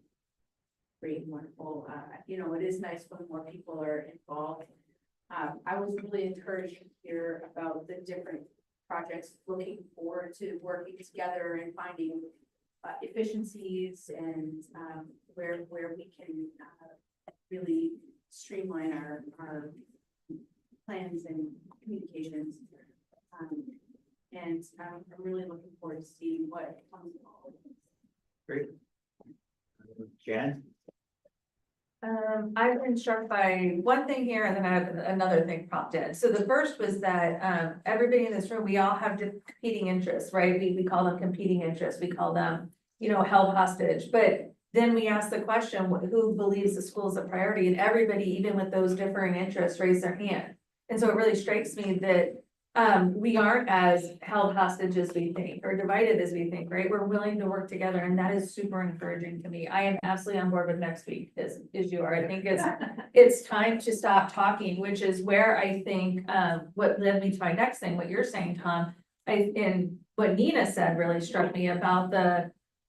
great and wonderful. You know, it is nice when more people are involved. I was really encouraged to hear about the different projects, looking forward to working together and finding efficiencies and where we can really streamline our plans and communications. And I'm really looking forward to seeing what comes of all of this. Great. Jan? I've been struck by one thing here and then I have another thing popped in. So the first was that everybody in this room, we all have competing interests, right? We call them competing interests. We call them, you know, held hostage. But then we ask the question, who believes the school is a priority? And everybody, even with those differing interests, raise their hand. And so it really strikes me that we aren't as held hostage as we think or divided as we think, right? We're willing to work together and that is super encouraging to me. I am absolutely on board with next week as you are. I think it's time to stop talking, which is where I think what led me to my next thing, what you're saying, Tom, and what Nina said really struck me about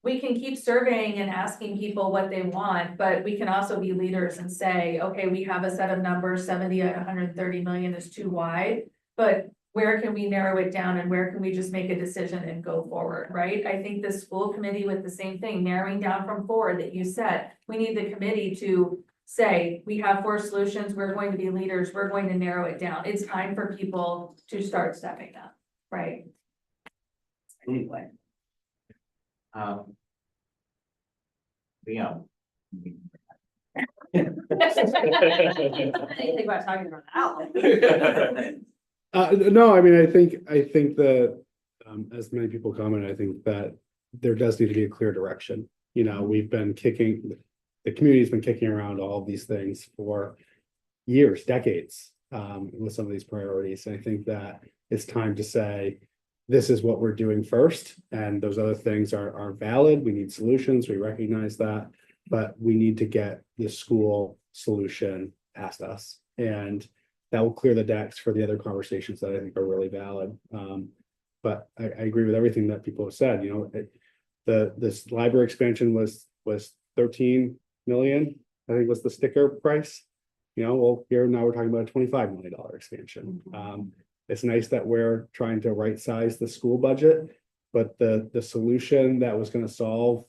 we can keep surveying and asking people what they want, but we can also be leaders and say, okay, we have a set of numbers, 70 and 130 million is too wide, but where can we narrow it down and where can we just make a decision and go forward, right? I think the school committee with the same thing, narrowing down from 4 that you said, we need the committee to say, we have 4 solutions, we're going to be leaders, we're going to narrow it down. It's time for people to start stepping up, right? Anyway. Liam? I didn't think about talking about that. No, I mean, I think that, as many people comment, I think that there does need to be a clear direction. You know, we've been the community's been kicking around all of these things for years, decades, with some of these priorities. And I think that it's time to say, this is what we're doing first, and those other things are valid. We need solutions. We recognize that, but we need to get the school solution past us. And that will clear the decks for the other conversations that I think are really valid. But I agree with everything that people have said. You know, this library expansion was 13 million, I think was the sticker price. You know, well, here now we're talking about a $25 million expansion. It's nice that we're trying to right size the school budget, but the solution that was going to solve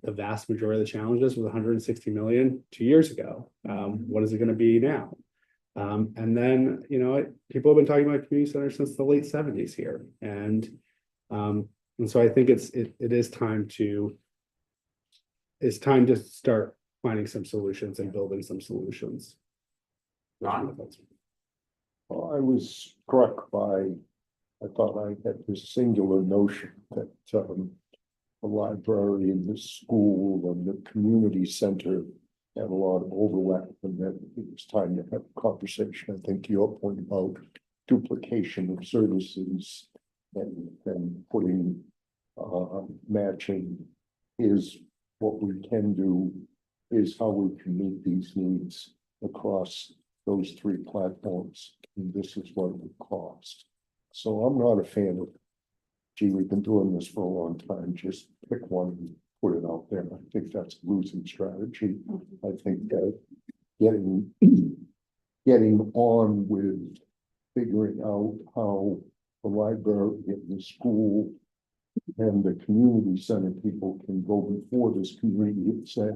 the vast majority of the challenges was 160 million 2 years ago. What is it going to be now? And then, you know, people have been talking about community centers since the late 70s here. And so I think it is time to start finding some solutions and building some solutions. Well, I was struck by, I thought I had this singular notion that the library and the school and the community center had a lot of overlap, and that it was time to have a conversation. I think your point about duplication of services and putting matching is what we can do, is how we can meet these needs across those three platforms. And this is what it would cost. So I'm not a fan of, gee, we've been doing this for a long time, just pick one and put it out there. I think that's a losing strategy. I think that getting on with figuring out how the library and the school and the community center people can go before this community and say,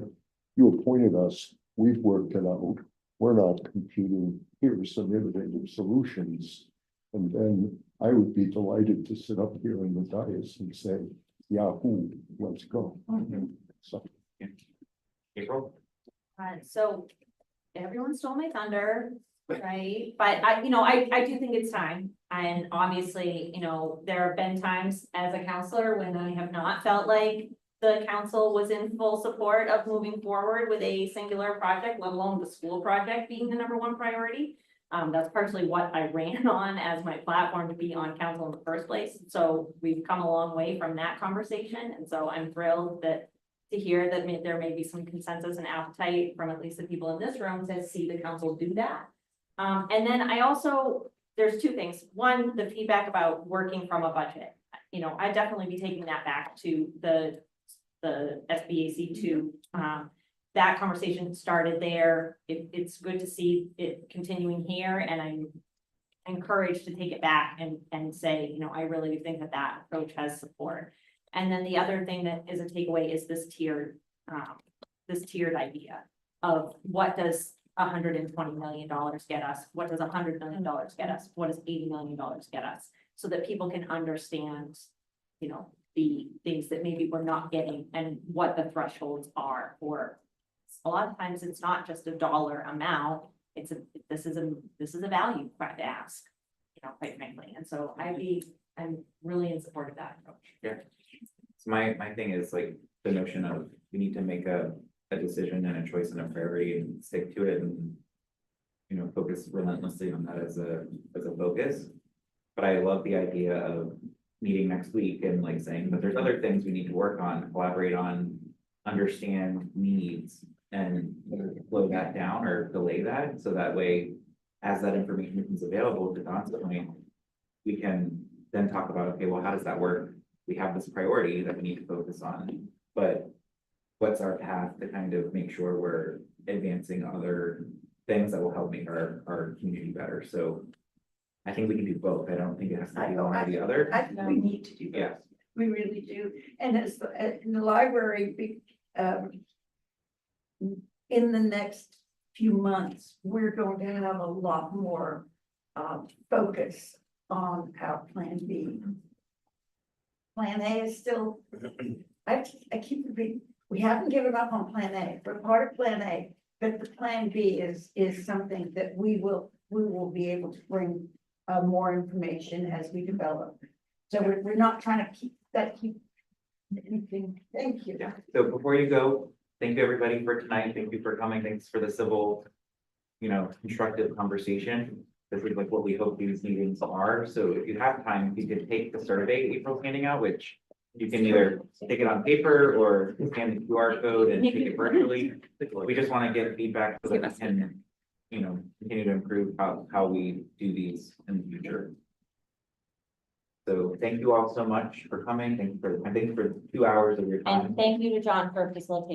you appointed us, we've worked it out, we're not competing, here are some innovative solutions. And then I would be delighted to sit up here in the dais and say, Yahoo, let's go. So. April? So everyone stole my thunder, right? But I do think it's time. And obviously, there have been times as a counselor when I have not felt like the council was in full support of moving forward with a singular project, let alone the school project being the #1 priority. That's partially what I ran on as my platform to be on council in the first place. So we've come a long way from that conversation. And so I'm thrilled to hear that there may be some consensus and appetite from at least the people in this room to see the council do that. And then there's two things. One, the feedback about working from a budget. I'd definitely be taking that back to the SBAC2. That conversation started there. It's good to see it continuing here, and I'm encouraged to take it back and say, I really think that approach has support. And then the other thing that is a takeaway is this tiered idea of what does $120 million get us? What does $100 million get us? What does $80 million get us? So that people can understand, the things that maybe we're not getting and what the thresholds are for. A lot of times it's not just a dollar amount. This is a value to ask, quite frankly. And so I'm really in support of that approach. Yeah. So my thing is like the notion of we need to make a decision and a choice and a priority and stick to it and focus relentlessly on that as a focus. But I love the idea of meeting next week and like saying, but there's other things we need to work on, collaborate on, understand needs and slow that down or delay that. So that way, as that information becomes available to Don's point, we can then talk about, okay, well, how does that work? We have this priority that we need to focus on, but what's our path to kind of make sure we're advancing other things that will help make our community better? So I think we can do both. I don't think it has to be one or the other. I think we need to do that. Yeah. We really do. And in the library, in the next few months, we're going to have a lot more focus on our Plan B. Plan A is still, I keep repeating, we haven't given up on Plan A. We're part of Plan A, but the Plan B is something that we will be able to bring more information as we develop. So we're not trying to keep anything. Thank you. Yeah. So before you go, thank you everybody for tonight. Thank you for coming. Thanks for the civil, constructive conversation. This is like what we hope these meetings are. So if you have time, if you could take the survey April's handing out, which you can either take it on paper or scan the QR code and take it virtually. We just want to get feedback so that we can, continue to improve how we do these in the future. So thank you all so much for coming. Thank you for 2 hours of your time. And thank you to John for facilitating.